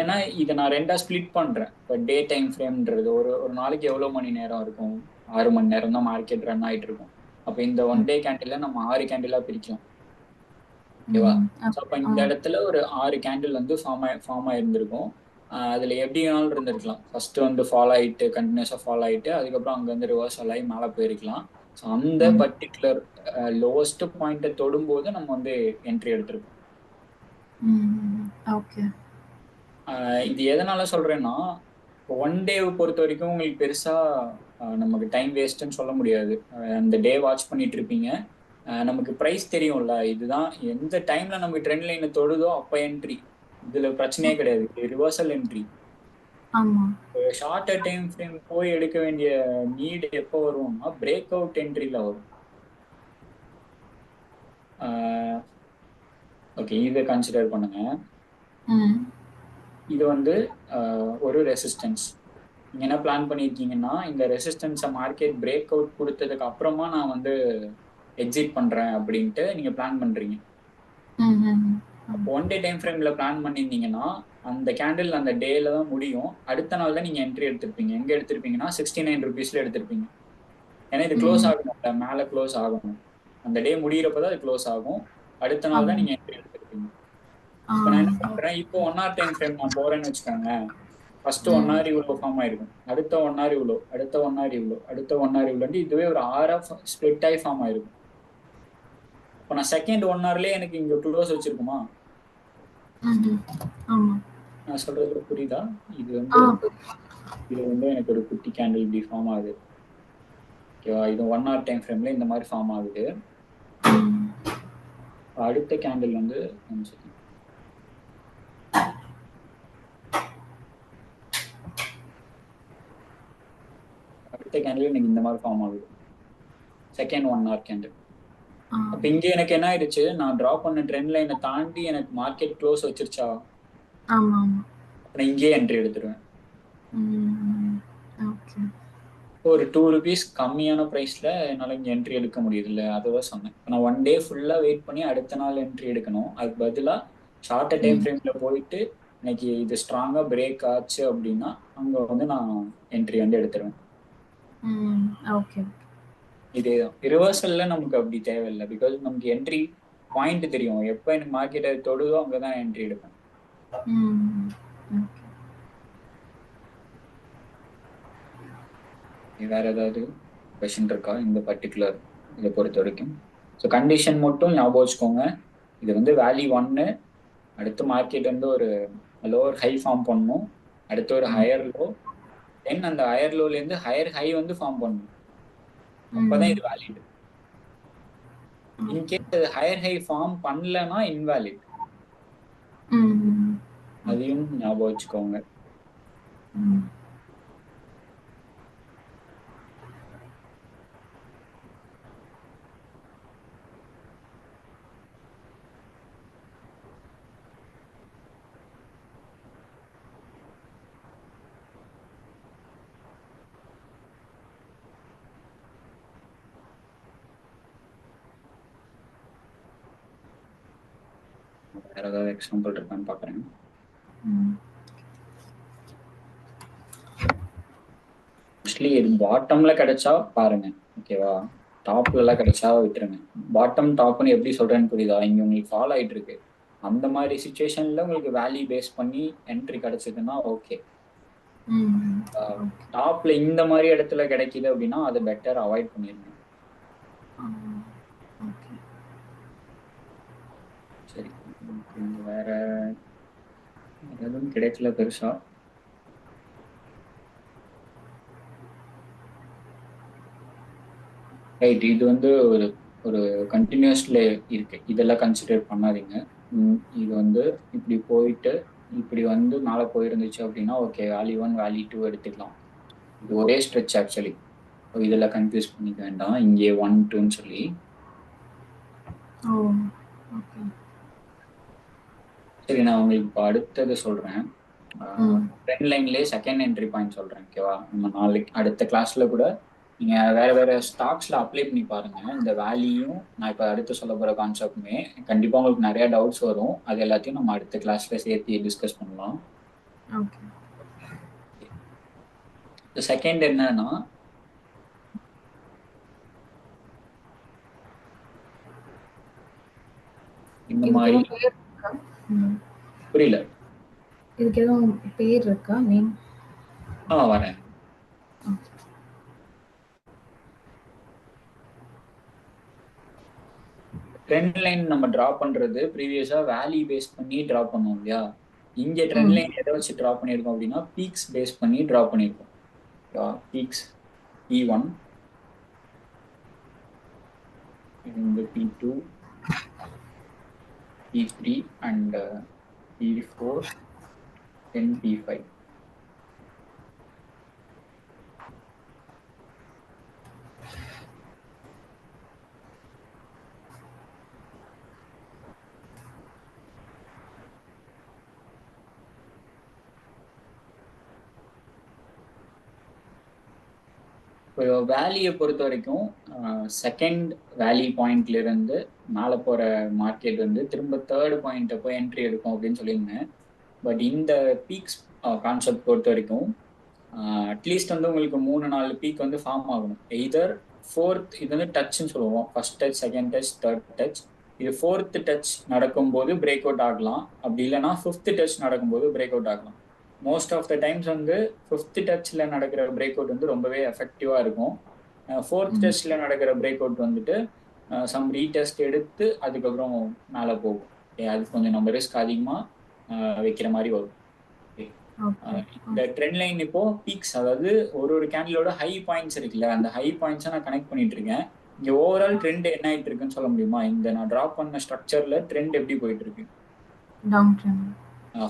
B: ஏன்னா இதை நான் ரெண்டா ஸ்பிளிட் பண்றேன். இப்போ டே டைம் ஃப்ரேம்ன்றது ஒரு நாளைக்கு எவ்வளோ மணி நேரம் இருக்கும், 6 மணி நேரம் தான் மார்க்கெட் ரன் ஆகிட்டு இருக்கும். அப்போ இந்த 1 day கேண்டில நம்ம 6 கேண்டிலா பிரிக்கலாம். ஓகேவா. ஸோ அப்போ இந்த இடத்துல ஒரு 6 கேண்டில் வந்து ஃபார்ம் ஆயிருந்திருக்கும். அதில் எப்படி வேணாலும் இருந்திருக்கலாம். ஃபர்ஸ்ட் வந்து ஃபாலோ ஆகிட்டு கண்டினியூஸாக ஃபாலோ ஆகிட்டு அதுக்கப்புறம் அங்கே வந்து ரிவர்சல் ஆகி மேலே போயிருக்கலாம். ஸோ அந்த பர்டிகுலர் லோவஸ்ட் பாயிண்ட்டை தொடும்போது நம்ம வந்து என்ட்ரி எடுத்திருப்போம். ஓகே.
A: இது எதனால சொல்றேன்னா 1 day பொறுத்த வரைக்கும் உங்களுக்கு பெருசா நமக்கு டைம் வேஸ்ட்ன்னு சொல்ல முடியாது. அந்த டே வாட்ச் பண்ணிட்டு இருப்பீங்க, நமக்கு ப்ரைஸ் தெரியும்ல, இதுதான் எந்த டைம்ல நமக்கு ட்ரெண்ட் லைனை தொடுதோ அப்போ என்ட்ரி. இதுல பிரச்சனையே கிடையாது, reversal entry. Shorter time frame போய் எடுக்க வேண்டிய நீட் எப்போ வரும்னா பிரேக் அவுட் என்ட்ரில வரும். ஓகே, இதை கன்சிடர் பண்ணுங்க. இது வந்து ஒரு ரெசிஸ்டன்ஸ். நீங்க என்ன பிளான் பண்ணிருக்கீங்கன்னா இந்த ரெசிஸ்டன்ஸை மார்க்கெட் பிரேக் அவுட் கொடுத்ததுக்கு அப்புறமா நான் வந்து எக்ஸிட் பண்றேன் அப்படின்ட்டு நீங்க பிளான் பண்றீங்க. 1 day டைம் ஃப்ரேம்ல பிளான் பண்ணிருந்தீங்கன்னா அந்த கேண்டில் அந்த டேல தான் முடியும், அடுத்த நாள் தான் நீங்க என்ட்ரி எடுத்திருப்பீங்க. எங்க எடுத்திருப்பீங்கன்னா 69 rupeesல எடுத்திருப்பீங்க. ஏன்னா இது க்ளோஸ் ஆகணும், மேல க்ளோஸ் ஆகணும், அந்த டே முடியிறப்பதான் அது க்ளோஸ் ஆகும், அடுத்த நாள் தான் நீங்க என்ட்ரி எடுத்திருப்பீங்க. இப்போ நான் என்ன பண்றேன், இப்போ 1 hour டைம் ஃப்ரேம் நான் போறேன்னு வச்சுக்கோங்க.
B: ஃபர்ஸ்ட் 1 hour இவ்வளோ ஃபார்ம் ஆயிருக்கும், அடுத்த 1 hour இவ்வளோ, அடுத்த 1 hour இவ்வளோ, அடுத்த 1 hour இவ்வளோ, இதுவே ஒரு 6 ஸ்ப்ளிட் ஆகி ஃபார்ம் ஆயிருக்கும். இப்போ நான் செகண்ட் 1 hourலயே எனக்கு இங்க க்ளோஸ் வச்சிருக்குமா? நான் சொல்றது புரியுதா? இது வந்து எனக்கு ஒரு குட்டி கேண்டில் இப்படி ஃபார்ம் ஆகுது, ஓகேவா? இது 1 hour டைம் ஃப்ரேம்ல இந்த மாதிரி ஃபார்ம் ஆகுது. அடுத்த கேண்டில் வந்து அடுத்த கேண்டில் எனக்கு இந்த மாதிரி ஃபார்ம் ஆகுது, செகண்ட் 1 hour கேண்டில். அப்ப இங்க எனக்கு என்ன ஆயிடுச்சு, நான் டிரா பண்ண ட்ரெண்ட் லைனை தாண்டி எனக்கு மார்க்கெட் க்ளோஸ் வச்சிருச்சா, அப்புறம் இங்கேயே என்ட்ரி எடுத்துருவேன். ஒரு 2 rupees கம்மியான ப்ரைஸ்ல என்னால் இங்கே என்ட்ரி எடுக்க முடியுது இல்லை, அதுதான் சொன்னேன். நான் 1 day ஃபுல்லா வெயிட் பண்ணி அடுத்த நாள் என்ட்ரி எடுக்கணும், அதுக்கு பதிலாக ஷார்ட்டர் டைம் ஃப்ரேம்ல போயிட்டு இன்னைக்கு இது ஸ்ட்ராங்கா பிரேக் ஆச்சு அப்படின்னா அங்க வந்து நான் என்ட்ரி வந்து எடுத்துருவேன். இதேதான் ரிவர்சல்ல நமக்கு அப்படி தேவையில்லை, பிகாஸ் நமக்கு என்ட்ரி பாயிண்ட் தெரியும், எப்போ எனக்கு மார்க்கெட் அது தொடுதோ அங்கதான் என்ட்ரி எடுப்பேன். வேற ஏதாவது கொஸ்டின் இருக்கா இந்த பர்டிகுலர் இதை பொறுத்த வரைக்கும்? ஸோ கண்டிஷன் மட்டும் ஞாபகம் வச்சுக்கோங்க, இது வந்து வேல்யூ 1, அடுத்து மார்க்கெட் வந்து ஒரு லோவர் ஹை ஃபார்ம் பண்ணும், அடுத்து ஒரு ஹையர் லோ, தென் அந்த ஹையர் லோல இருந்து ஹையர் ஹை வந்து ஃபார்ம் பண்ணும், அப்பதான் இது valid. In case higher high form பண்ணலன்னா இன்வாலிட், அதையும் ஞாபகம் வச்சுக்கோங்க. வேற ஏதாவது எக்ஸாம்பிள் இருக்கான்னு பாக்குறேன். மோஸ்ட்லி இது பாட்டம்ல கிடைச்சா பாருங்க, ஓகேவா? டாப்ல எல்லாம் கிடைச்சா விட்டுருங்க. பாட்டம் டாப்னு எப்படி சொல்றேன்னு புரியுதா? இங்க உங்களுக்கு ஃபாலோ ஆயிட்டு இருக்கு, அந்த மாதிரி சுச்சுவேஷன்ல உங்களுக்கு வேல்யூ பேஸ் பண்ணி என்ட்ரி கிடைச்சதுன்னா ஓகே. டாப்ல இந்த மாதிரி இடத்துல கிடைக்குது அப்படின்னா அதை பெட்டர் அவாய்ட் பண்ணிருங்க. சரி, வேற எதுவும் கிடைக்கல பெருசா. ரைட், இது வந்து ஒரு ஒரு கண்டினியூஸ்ல இருக்கு, இதெல்லாம் கன்சிடர் பண்ணாதீங்க. இது வந்து இப்படி போயிட்டு இப்படி வந்து மேலே போயிருந்துச்சு அப்படின்னா ஓகே, வேல்யூ 1 வேல்யூ 2 எடுத்துக்கலாம். இது ஒரே ஸ்ட்ரெச் ஆக்சுவலி, இதெல்லாம் கன்ஃபியூஸ் பண்ணிக்க வேண்டாம் இங்கே 1 2ன்னு சொல்லி. சரி, நான் உங்களுக்கு இப்போ அடுத்தது சொல்றேன். ட்ரெண்ட் லைன்லேயே செகண்ட் என்ட்ரி பாயிண்ட் சொல்றேன், ஓகேவா? நம்ம நாளைக்கு அடுத்த கிளாஸ்ல கூட நீங்க வேற வேற ஸ்டாக்ஸ்ல அப்ளை பண்ணி பாருங்க. இந்த வேல்யூயும் நான் இப்போ அடுத்து சொல்ல போற கான்செப்டுமே கண்டிப்பா உங்களுக்கு நிறைய டவுட்ஸ் வரும், அது எல்லாத்தையும் நம்ம அடுத்த கிளாஸ்ல சேர்த்து டிஸ்கஸ் பண்ணலாம். செகண்ட் என்னன்னா, இந்த மாதிரி புரியல,
C: இதுக்கு எதுவும் பேர் இருக்கா? நேம்
B: வரேன். ட்ரெண்ட் லைன் நம்ம டிரா பண்றது ப்ரீவியஸா வேல்யூ பேஸ் பண்ணி டிரா பண்ணோம் இல்லையா? இங்க ட்ரெண்ட் லைன் எதை வச்சு டிரா பண்ணியிருக்கோம் அப்படின்னா பீக்ஸ் பேஸ் பண்ணி டிரா பண்ணியிருக்கோம். பீக்ஸ் P1, இந்த P2, P3 and P4 then P5. இப்போ வேல்யூயை பொறுத்த வரைக்கும் செகண்ட் வேல்யூ பாயிண்ட்ல இருந்து மேலே போற மார்க்கெட் வந்து திரும்ப தேர்ட் பாயிண்ட்டை போய் என்ட்ரி எடுக்கும் அப்படின்னு சொல்லியிருந்தேன். பட் இந்த பீக்ஸ் கான்செப்ட் பொறுத்த வரைக்கும் அட்லீஸ்ட் வந்து உங்களுக்கு 3-4 பீக் வந்து ஃபார்ம் ஆகணும். எய்தர் ஃபோர்த், இது வந்து டச்ன்னு சொல்லுவோம், first touch, second touch, third touch. இது ஃபோர்த் டச் நடக்கும்போது பிரேக் அவுட் ஆகலாம், அப்படி இல்லைன்னா ஃபிஃப்த் டச் நடக்கும்போது பிரேக் அவுட் ஆகலாம். மோஸ்ட் ஆஃப் த டைம்ஸ் வந்து 5th டச்சில் நடக்கிற பிரேக் அவுட் வந்து ரொம்பவே எஃபெக்டிவாக இருக்கும். 4th டச்சில் நடக்கிற பிரேக் அவுட் வந்துட்டு சம் ரீடெஸ்ட் எடுத்து அதுக்கப்புறம் மேலே போகும். அது கொஞ்சம் நம்ம ரிஸ்க் அதிகமாக வைக்கிற மாதிரி வரும். இந்த ட்ரெண்ட் லைன் இப்போ பீக்ஸ், அதாவது ஒரு கேண்டிலோட ஹை பாயிண்ட்ஸ் இருக்குல்ல, அந்த ஹை பாயிண்ட்ஸை நான் கனெக்ட் பண்ணிட்டு இருக்கேன். இங்க ஓவரால் ட்ரெண்ட் என்ன ஆயிட்டு இருக்குன்னு சொல்ல முடியுமா? இந்த நான் டிராப் பண்ண ஸ்ட்ரக்சர்ல ட்ரெண்ட் எப்படி போயிட்டு இருக்கு?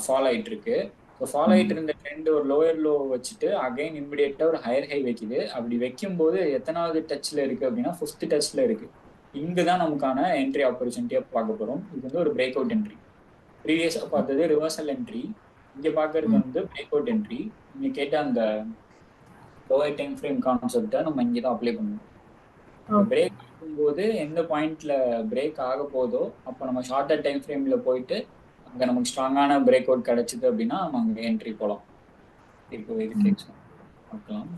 B: ஃபாலோ ஆயிட்டு இருக்கு. ஸோ ஃபாலோ ஆயிட்டு இருந்த ட்ரெண்ட் ஒரு லோயர் லோ வச்சுட்டு அகைன் இமிடியேட்டா ஒரு ஹையர் ஹை வைக்குது. அப்படி வைக்கும்போது எத்தனாவது டச்ல இருக்கு அப்படின்னா 5th டச்ல இருக்கு. இங்குதான் நமக்கான என்ட்ரி ஆப்பர்ச்சுனிட்டியா பார்க்க போறோம். இது வந்து ஒரு பிரேக் அவுட் என்ட்ரி. ப்ரீவியஸா பார்த்தது ரிவர்சல் என்ட்ரி, இங்க பாக்குறது வந்து பிரேக் அவுட் என்ட்ரி. நீங்க கேட்ட அந்த லோவர் டைம் ஃப்ரேம் கான்செப்டை நம்ம இங்கே தான் அப்ளை பண்ணுவோம். பிரேக் ஆகும்போது எந்த பாயிண்ட்ல பிரேக் ஆக போதோ அப்போ நம்ம ஷார்ட்டர் டைம் ஃப்ரேம்ல போயிட்டு அங்கே நமக்கு ஸ்ட்ராங்கான பிரேக் அவுட் கிடைச்சிது அப்படின்னா நம்ம அங்கே என்ட்ரி போகலாம். இப்போ இதுக்கு பார்க்கலாம்.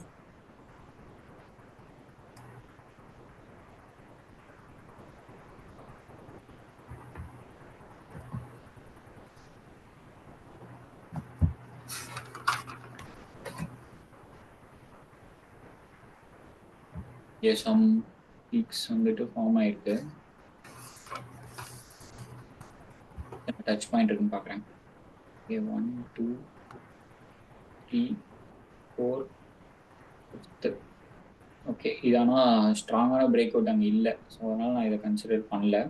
B: சம் பீக்ஸ் வந்துட்டு ஃபார்ம் ஆயிருக்கு. டச் பாயிண்ட் இருக்குன்னு பார்க்குறேன். 1 2 3 4 5th. ஓகே, இது ஆனால் ஸ்ட்ராங்கான பிரேக் அவுட் அங்கே இல்லை. ஸோ அதனால நான் இதை கன்சிடர் பண்ணல.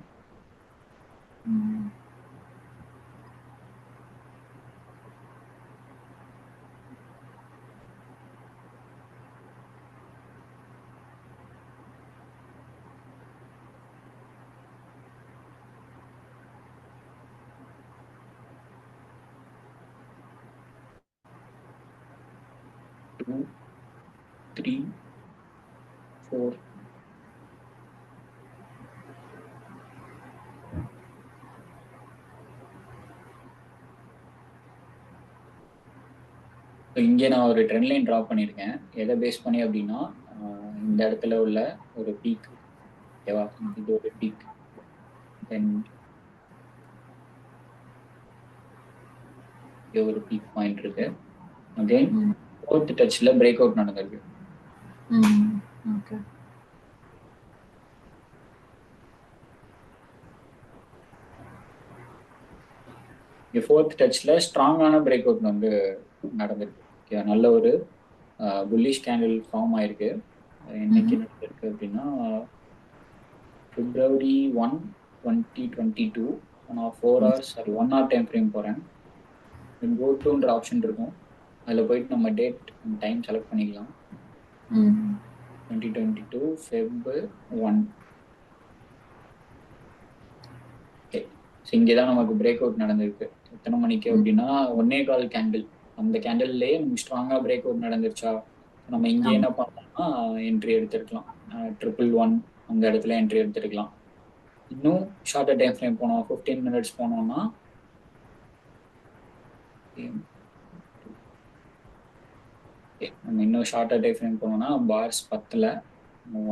B: Two, 3, 4. இங்கே நான் ஒரு ட்ரெண்ட் லைன் ட்ரா பண்ணியிருக்கேன். எதை பேஸ் பண்ணி அப்படின்னா இந்த இடத்துல உள்ள ஒரு பீக், ஓகேவா? இது ஒரு பீக். தென் இங்கே ஒரு பீக் பாயிண்ட் இருக்கு. அகைன் 4th டச்சில் பிரேக் அவுட் நடந்திருக்கு. இங்கே 4th டச்சில் ஸ்ட்ராங்கான பிரேக் அவுட் வந்து நடந்திருக்கு. ஓகே, நல்ல ஒரு புல்லிஷ் கேண்டில் ஃபார்ம் ஆயிருக்கு. என்னைக்கு நடந்திருக்கு அப்படின்னா February 1, 2022. நான் 4 hours 1 hour டைம் ஃப்ரேம் போகிறேன். கோ டுன்ற ஆப்ஷன் இருக்கும், அதில் போயிட்டு நம்ம டேட் டைம் செலக்ட் பண்ணிக்கலாம். 2022 Feb 1. ஓகே, ஸோ இங்கே தான் நமக்கு பிரேக் அவுட் நடந்திருக்கு. எத்தனை மணிக்கு அப்படின்னா 1.25 கேண்டில். அந்த கேண்டில்லையே நமக்கு ஸ்ட்ராங்காக பிரேக் அவுட் நடந்துருச்சா, நம்ம இங்கே என்ன பண்ணலாம்னா என்ட்ரி எடுத்துருக்கலாம். 111 அந்த இடத்துல என்ட்ரி எடுத்துருக்கலாம். இன்னும் ஷார்ட்டர் டைம் ஃப்ரேம் போனோம், 15 minutes போனோம்னா நம்ம இன்னும் ஷார்ட்டர் டைம் ஃப்ரேம் போனோம்னா பார்ஸ் 10ல்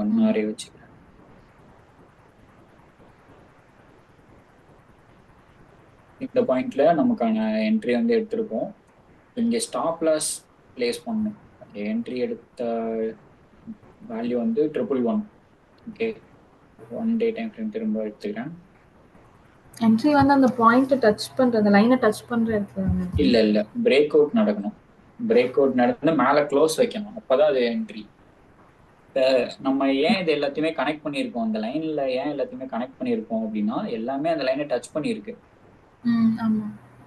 B: 1 hour வச்சுக்கிறேன். இந்த பாயிண்ட்ல நமக்கான என்ட்ரி வந்து எடுத்திருப்போம். இங்கே ஸ்டாப் லாஸ் பிளேஸ் பண்ணணும். என்ட்ரி எடுத்த வேல்யூ வந்து 111. ஓகே, 1 day டைம் ஃப்ரேம் திரும்ப எடுத்துக்கிறேன்.
C: என்ட்ரி வந்து அந்த பாயிண்ட் டச் பண்ற, அந்த லைனை டச் பண்ற இடத்துல
B: இல்ல பிரேக் அவுட் நடக்கணும். பிரேக் அவுட் நடந்து மேலே க்ளோஸ் வைக்கணும், அப்போதான் அது என்ட்ரி. நம்ம ஏன் இது எல்லாத்தையுமே கனெக்ட் பண்ணியிருக்கோம், அந்த லைன்ல ஏன் எல்லாத்தையுமே கனெக்ட் பண்ணியிருக்கோம் அப்படின்னா எல்லாமே அந்த லைனை டச் பண்ணியிருக்கு.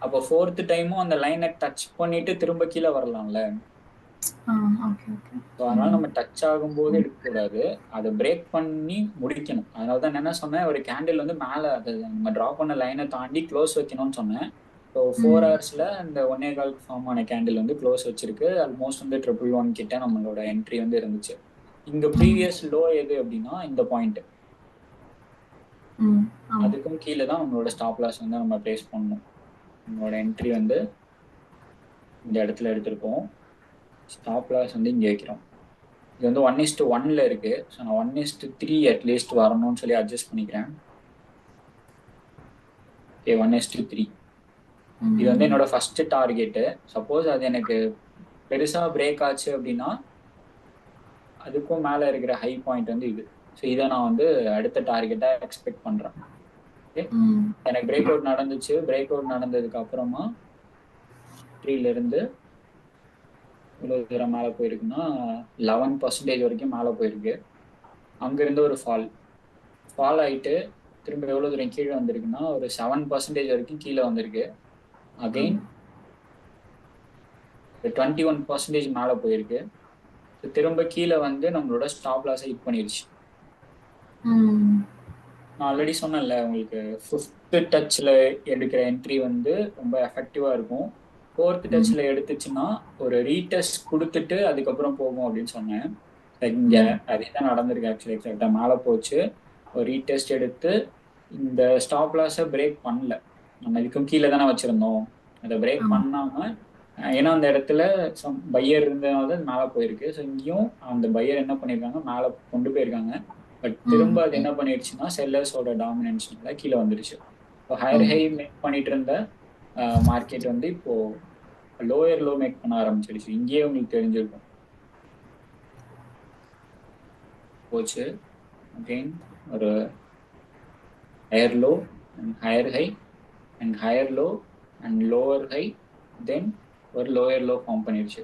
B: அப்போ 4th டைமும் அந்த லைனை டச் பண்ணிட்டு திரும்ப கீழே வரலாம்ல. அதனால நம்ம டச் ஆகும்போது எடுக்கக்கூடாது, அதை பிரேக் பண்ணி முடிக்கணும். அதனால தான் என்ன சொன்னேன், ஒரு கேண்டில் வந்து மேலே அது நம்ம ட்ரா பண்ண லைனை தாண்டி க்ளோஸ் வைக்கணும்னு சொன்னேன். ஸோ 4 hours இந்த 1.25 ஃபார்ம் ஆன கேண்டில் வந்து க்ளோஸ் வச்சிருக்கு. ஆல்மோஸ்ட் வந்து 111 கிட்ட நம்மளோட என்ட்ரி வந்து இருந்துச்சு. இங்க ப்ரீவியஸ் லோ எது அப்படின்னா இந்த பாயிண்ட், அதுக்கும் கீழே தான் நம்மளோட ஸ்டாப் லாஸ் வந்து நம்ம பிளேஸ் பண்ணணும். நம்மளோட என்ட்ரி வந்து இந்த இடத்துல எடுத்திருக்கோம், ஸ்டாப் லாஸ் வந்து இங்கே வைக்கிறோம். இது வந்து 1:1 இருக்கு. ஸோ நான் 1:3 அட்லீஸ்ட் வரணும்னு சொல்லி அட்ஜஸ்ட் பண்ணிக்கிறேன். ஓகே, 1:3.
A: இது வந்து என்னோட ஃபர்ஸ்ட் டார்கெட்டு. சப்போஸ் அது எனக்கு பெருசா பிரேக் ஆச்சு அப்படின்னா அதுக்கும் மேல இருக்கிற ஹை பாயிண்ட் வந்து இது. ஸோ இதை நான் வந்து அடுத்த டார்கெட்டா எக்ஸ்பெக்ட் பண்றேன். ஓகே, எனக்கு பிரேக் அவுட் நடந்துச்சு. பிரேக் அவுட் நடந்ததுக்கு அப்புறமா 3ல இருந்து இவ்வளவு தூரம் மேலே போயிருக்குன்னா 11% வரைக்கும் மேலே போயிருக்கு. அங்கிருந்து ஒரு ஃபால் ஆயிட்டு திரும்ப எவ்வளவு தூரம் கீழே வந்திருக்குன்னா ஒரு 7% வரைக்கும் கீழே வந்திருக்கு. அகைன் 21% மேலே போயிருக்கு. திரும்ப கீழே வந்து நம்மளோட ஸ்டாப் லாஸை ஹிட் பண்ணிருச்சு. நான் ஆல்ரெடி சொன்னேன்ல உங்களுக்கு 5th டச்சில் எடுக்கிற என்ட்ரி வந்து ரொம்ப எஃபெக்டிவா இருக்கும். 4th டச்சில் எடுத்துச்சுன்னா ஒரு ரீடெஸ்ட் கொடுத்துட்டு அதுக்கப்புறம் போகும் அப்படின்னு சொன்னேன். இங்கே அதே தான் நடந்திருக்கு. ஆக்சுவலி எக்ஸாக்டாக மேலே போச்சு, ஒரு ரீடெஸ்ட் எடுத்து இந்த ஸ்டாப் லாஸை பிரேக் பண்ணல. நம்ம இதுக்கும் கீழே தானே வச்சிருந்தோம், அதை பிரேக் பண்ணாம, ஏன்னா அந்த இடத்துல பையர் இருந்ததுனால தான் மேலே போயிருக்கு. ஸோ இங்கேயும் அந்த பையர் என்ன பண்ணியிருக்காங்க, மேலே கொண்டு போயிருக்காங்க. பட் திரும்ப அது என்ன பண்ணிடுச்சுன்னா செல்லர்ஸோட டாமினன்ஸ்னால கீழே வந்துருச்சு. இப்போ ஹையர் ஹை மேக் பண்ணிட்டு இருந்த மார்க்கெட் வந்து இப்போ லோயர் லோ மேக் பண்ண ஆரம்பிச்சிடுச்சு. இங்கேயே உங்களுக்கு தெரிஞ்சிருக்கும். போச்சு அகெயின் ஒரு higher low and higher high and higher low and lower high, then ஒரு லோயர் லோ ஃபார்ம் பண்ணிடுச்சு.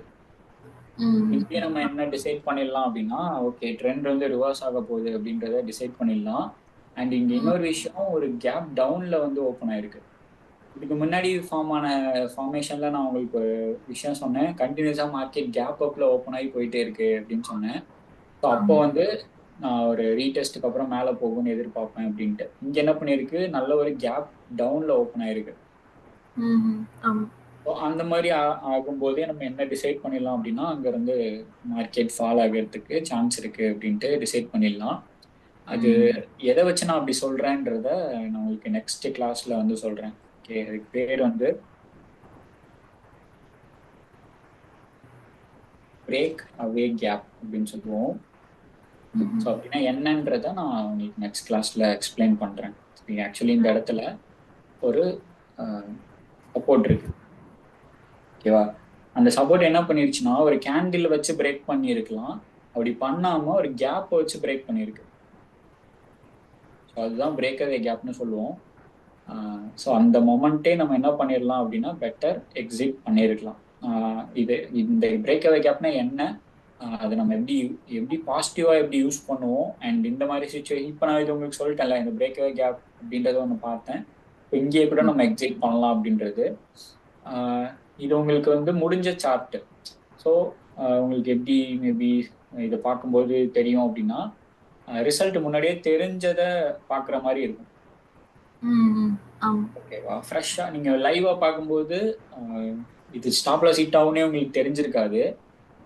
A: இங்கே நம்ம என்ன டிசைட் பண்ணிடலாம் அப்படின்னா, ஓகே ட்ரெண்ட் வந்து ரிவர்ஸ் ஆக போகுது அப்படின்றத டிசைட் பண்ணிடலாம். அண்ட் இங்கே இன்னொரு விஷயம், ஒரு கேப் டவுன்ல வந்து ஓப்பன் ஆயிருக்கு. இதுக்கு முன்னாடி ஃபார்மேஷன்ல நான் உங்களுக்கு ஒரு விஷயம் சொன்னேன், கண்டினியூஸா மார்க்கெட் கேப் அப்ல ஓப்பன் ஆகி போயிட்டே இருக்கு அப்படின்னு சொன்னேன். ஸோ அப்போ வந்து நான் ஒரு ரீடெஸ்ட்டுக்கு அப்புறம் மேலே போகும்னு எதிர்பார்ப்பேன் அப்படின்ட்டு. இங்க என்ன பண்ணிருக்கு, நல்ல ஒரு கேப் டவுன்ல ஓப்பன் ஆயிருக்கு. அந்த மாதிரி ஆகும்போதே நம்ம என்ன டிசைட் பண்ணிடலாம் அப்படின்னா, அங்க இருந்து மார்க்கெட் ஃபால் ஆகிறதுக்கு சான்ஸ் இருக்கு அப்படின்ட்டு டிசைட் பண்ணிடலாம். அது எதை வச்சு நான் அப்படி சொல்றேன்றத நான் உங்களுக்கு நெக்ஸ்ட் கிளாஸ்ல வந்து சொல்றேன். ஓகே, அதுக்கு பேர் வந்து பிரேக் அவே கேப் அப்படின்னு சொல்லுவோம். ஸோ அப்படின்னா என்னன்றத நான் உங்களுக்கு நெக்ஸ்ட் கிளாஸ்ல எக்ஸ்பிளைன் பண்றேன். ஆக்சுவலி இந்த இடத்துல ஒரு சப்போர்ட் இருக்கு. ஓகேவா, அந்த சப்போர்ட் என்ன பண்ணிருச்சுன்னா ஒரு கேண்டில் வச்சு பிரேக் பண்ணியிருக்கலாம், அப்படி பண்ணாம ஒரு கேப் வச்சு பிரேக் பண்ணியிருக்கு. ஸோ அதுதான் பிரேக் அவே கேப்னு சொல்லுவோம். ஸோ அந்த மொமெண்ட்டே நம்ம என்ன பண்ணிடலாம் அப்படின்னா பெட்டர் எக்ஸிட் பண்ணியிருக்கலாம். இது இந்த பிரேக் அவே கேப்னா என்ன, அதை நம்ம எப்படி பாசிட்டிவா எப்படி யூஸ் பண்ணுவோம், அண்ட் இந்த மாதிரி சுச்சுவேஷன் இப்போ நான் இது உங்களுக்கு சொல்லிட்டேன்ல, இந்த பிரேக் அவே கேப் அப்படின்றத ஒன்று பார்த்தேன். இப்போ இங்கேயே கூட நம்ம எக்ஸிட் பண்ணலாம் அப்படின்றது. இது உங்களுக்கு வந்து முடிஞ்ச சார்ட். ஸோ உங்களுக்கு எப்படி மேபி இதை பார்க்கும்போது தெரியும் அப்படின்னா, ரிசல்ட் முன்னாடியே தெரிஞ்சதை பார்க்குற மாதிரி இருக்கும். ஓகேவா, ஃப்ரெஷ்ஷா நீங்க லைவா பார்க்கும்போது இது ஸ்டாப் லாஸ் ஹிட் ஆகும்னே உங்களுக்கு தெரிஞ்சிருக்காது.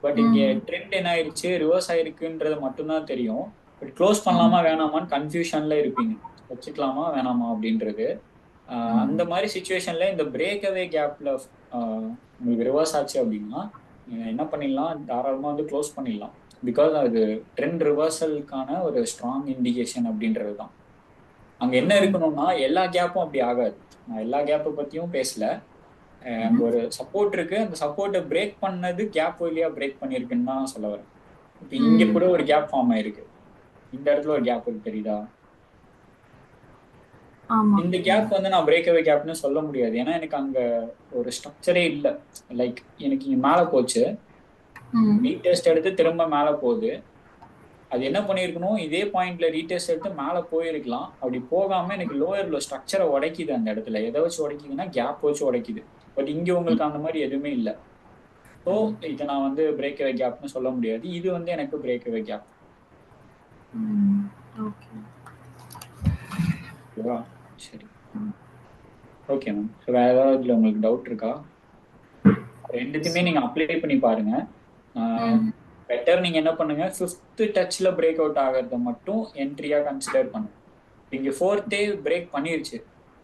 A: பட் இங்க ட்ரெண்ட் என்ன ஆயிடுச்சு, ரிவர்ஸ் ஆயிருக்குன்றது மட்டும்தான் தெரியும். பட் க்ளோஸ் பண்ணலாமா வேணாமான்னு கன்ஃபியூஷன்ல இருப்பீங்க, வச்சுக்கலாமா வேணாமா அப்படின்றது. அந்த மாதிரி சுச்சுவேஷன்ல இந்த பிரேக் அவே கேப்ல உங்களுக்கு ரிவர்ஸ் ஆச்சு அப்படின்னா என்ன பண்ணிடலாம், தாராளமா வந்து க்ளோஸ் பண்ணிடலாம். பிகாஸ் அது ட்ரெண்ட் ரிவர்சலுக்கான ஒரு ஸ்ட்ராங் இண்டிகேஷன் அப்படின்றது தான். அங்க என்ன இருக்கணும்னா எல்லா கேப்பும் அப்படி ஆகாது. நான் எல்லா கேப்பை பத்தியும் பேசல. அங்க ஒரு சப்போர்ட் இருக்கு, அந்த சப்போர்ட்டை பிரேக் பண்ணது கேப் வழியா பிரேக் பண்ணிருக்குன்னு தான் சொல்ல வரேன். இப்ப இங்க கூட ஒரு கேப் ஃபார்ம் ஆயிருக்கு, இந்த இடத்துல ஒரு கேப் இருக்கு, தெரியுதா? இந்த கேப் வந்து நான் பிரேக் அவே கேப்னு சொல்ல முடியாது, ஏன்னா எனக்கு அங்க ஒரு ஸ்ட்ரக்சரே இல்லை. லைக் எனக்கு இங்க மேல போச்சு, ரீடெஸ்ட் எடுத்து திரும்ப மேல போகுது. அது என்ன பண்ணிருக்கணும், இதே பாயிண்ட்ல ரீடெஸ்ட் எடுத்து மேல போயிருக்கலாம். அப்படி போகாம எனக்கு லோயர்ல ஸ்ட்ரக்சரை உடைக்குது. அந்த இடத்துல எதை வச்சு உடைக்குதுன்னா கேப் வச்சு உடைக்குது. பட் இங்க உங்களுக்கு அந்த மாதிரி எதுவுமே இல்லை. ஸோ இதை நான் வந்து பிரேக் அவே கேப்னு சொல்ல முடியாது. இது வந்து எனக்கு பிரேக் அவே கேப். ஓகேவா, சரி, ஓகே மேம். ஸோ வேற ஏதாவது இதுல உங்களுக்கு டவுட் இருக்கா? ரெண்டுத்தையுமே நீங்க அப்ளை பண்ணி பாருங்க. பெட்டர் நீங்க என்ன பண்ணுங்க, 5th டச்ல பிரேக் அவுட் ஆகிறத மட்டும் என்ட்ரியா கன்சிடர் பண்ணுங்க. இங்க 4th பிரேக் பண்ணிருச்சு,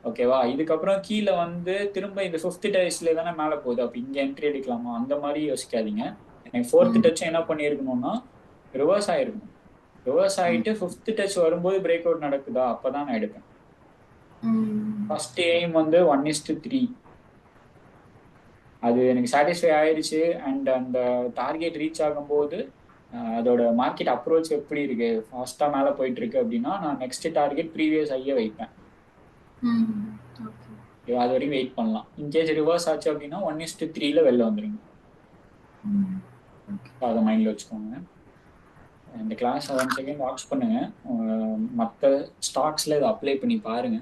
A: ஓகேவா. இதுக்கப்புறம் கீழே வந்து திரும்ப இந்த 5th டச்ல தானே மேலே போகுது, அப்ப இங்க என்ட்ரி எடுக்கலாமா அந்த மாதிரி யோசிக்காதீங்க. எனக்கு 4th டச் என்ன பண்ணியிருக்கணும்னா ரிவர்ஸ் ஆயிருக்கணும். ரிவர்ஸ் ஆகிட்டு 5th டச் வரும்போது பிரேக் அவுட் நடக்குதா அப்பதான் நான் எடுப்பேன். ஃபர்ஸ்ட் எய்ம் வந்து 1:3.
B: அது எனக்கு சாட்டிஸ்ஃபை ஆயிடுச்சு. அண்ட் அந்த டார்கெட் ரீச் ஆகும்போது அதோட மார்க்கெட் அப்ரோச் எப்படி இருக்கு, ஃபாஸ்டா மேல போயிட்டு இருக்கு அப்படின்னா நான் நெக்ஸ்ட் டார்கெட் ப்ரீவியஸ் ஐயே வைப்பேன். அது வரைக்கும் வெயிட் பண்ணலாம். இன்கேஸ் ரிவர்ஸ் ஆச்சு அப்படின்னா 1:3 வெளில வந்துருங்க. அதை மைண்ட்ல வச்சுக்கோங்க. இந்த கிளாஸ் 1 செகண்ட் வாட்ச் பண்ணுங்க. மற்ற ஸ்டாக்ஸ்ல இதை அப்ளை பண்ணி பாருங்க.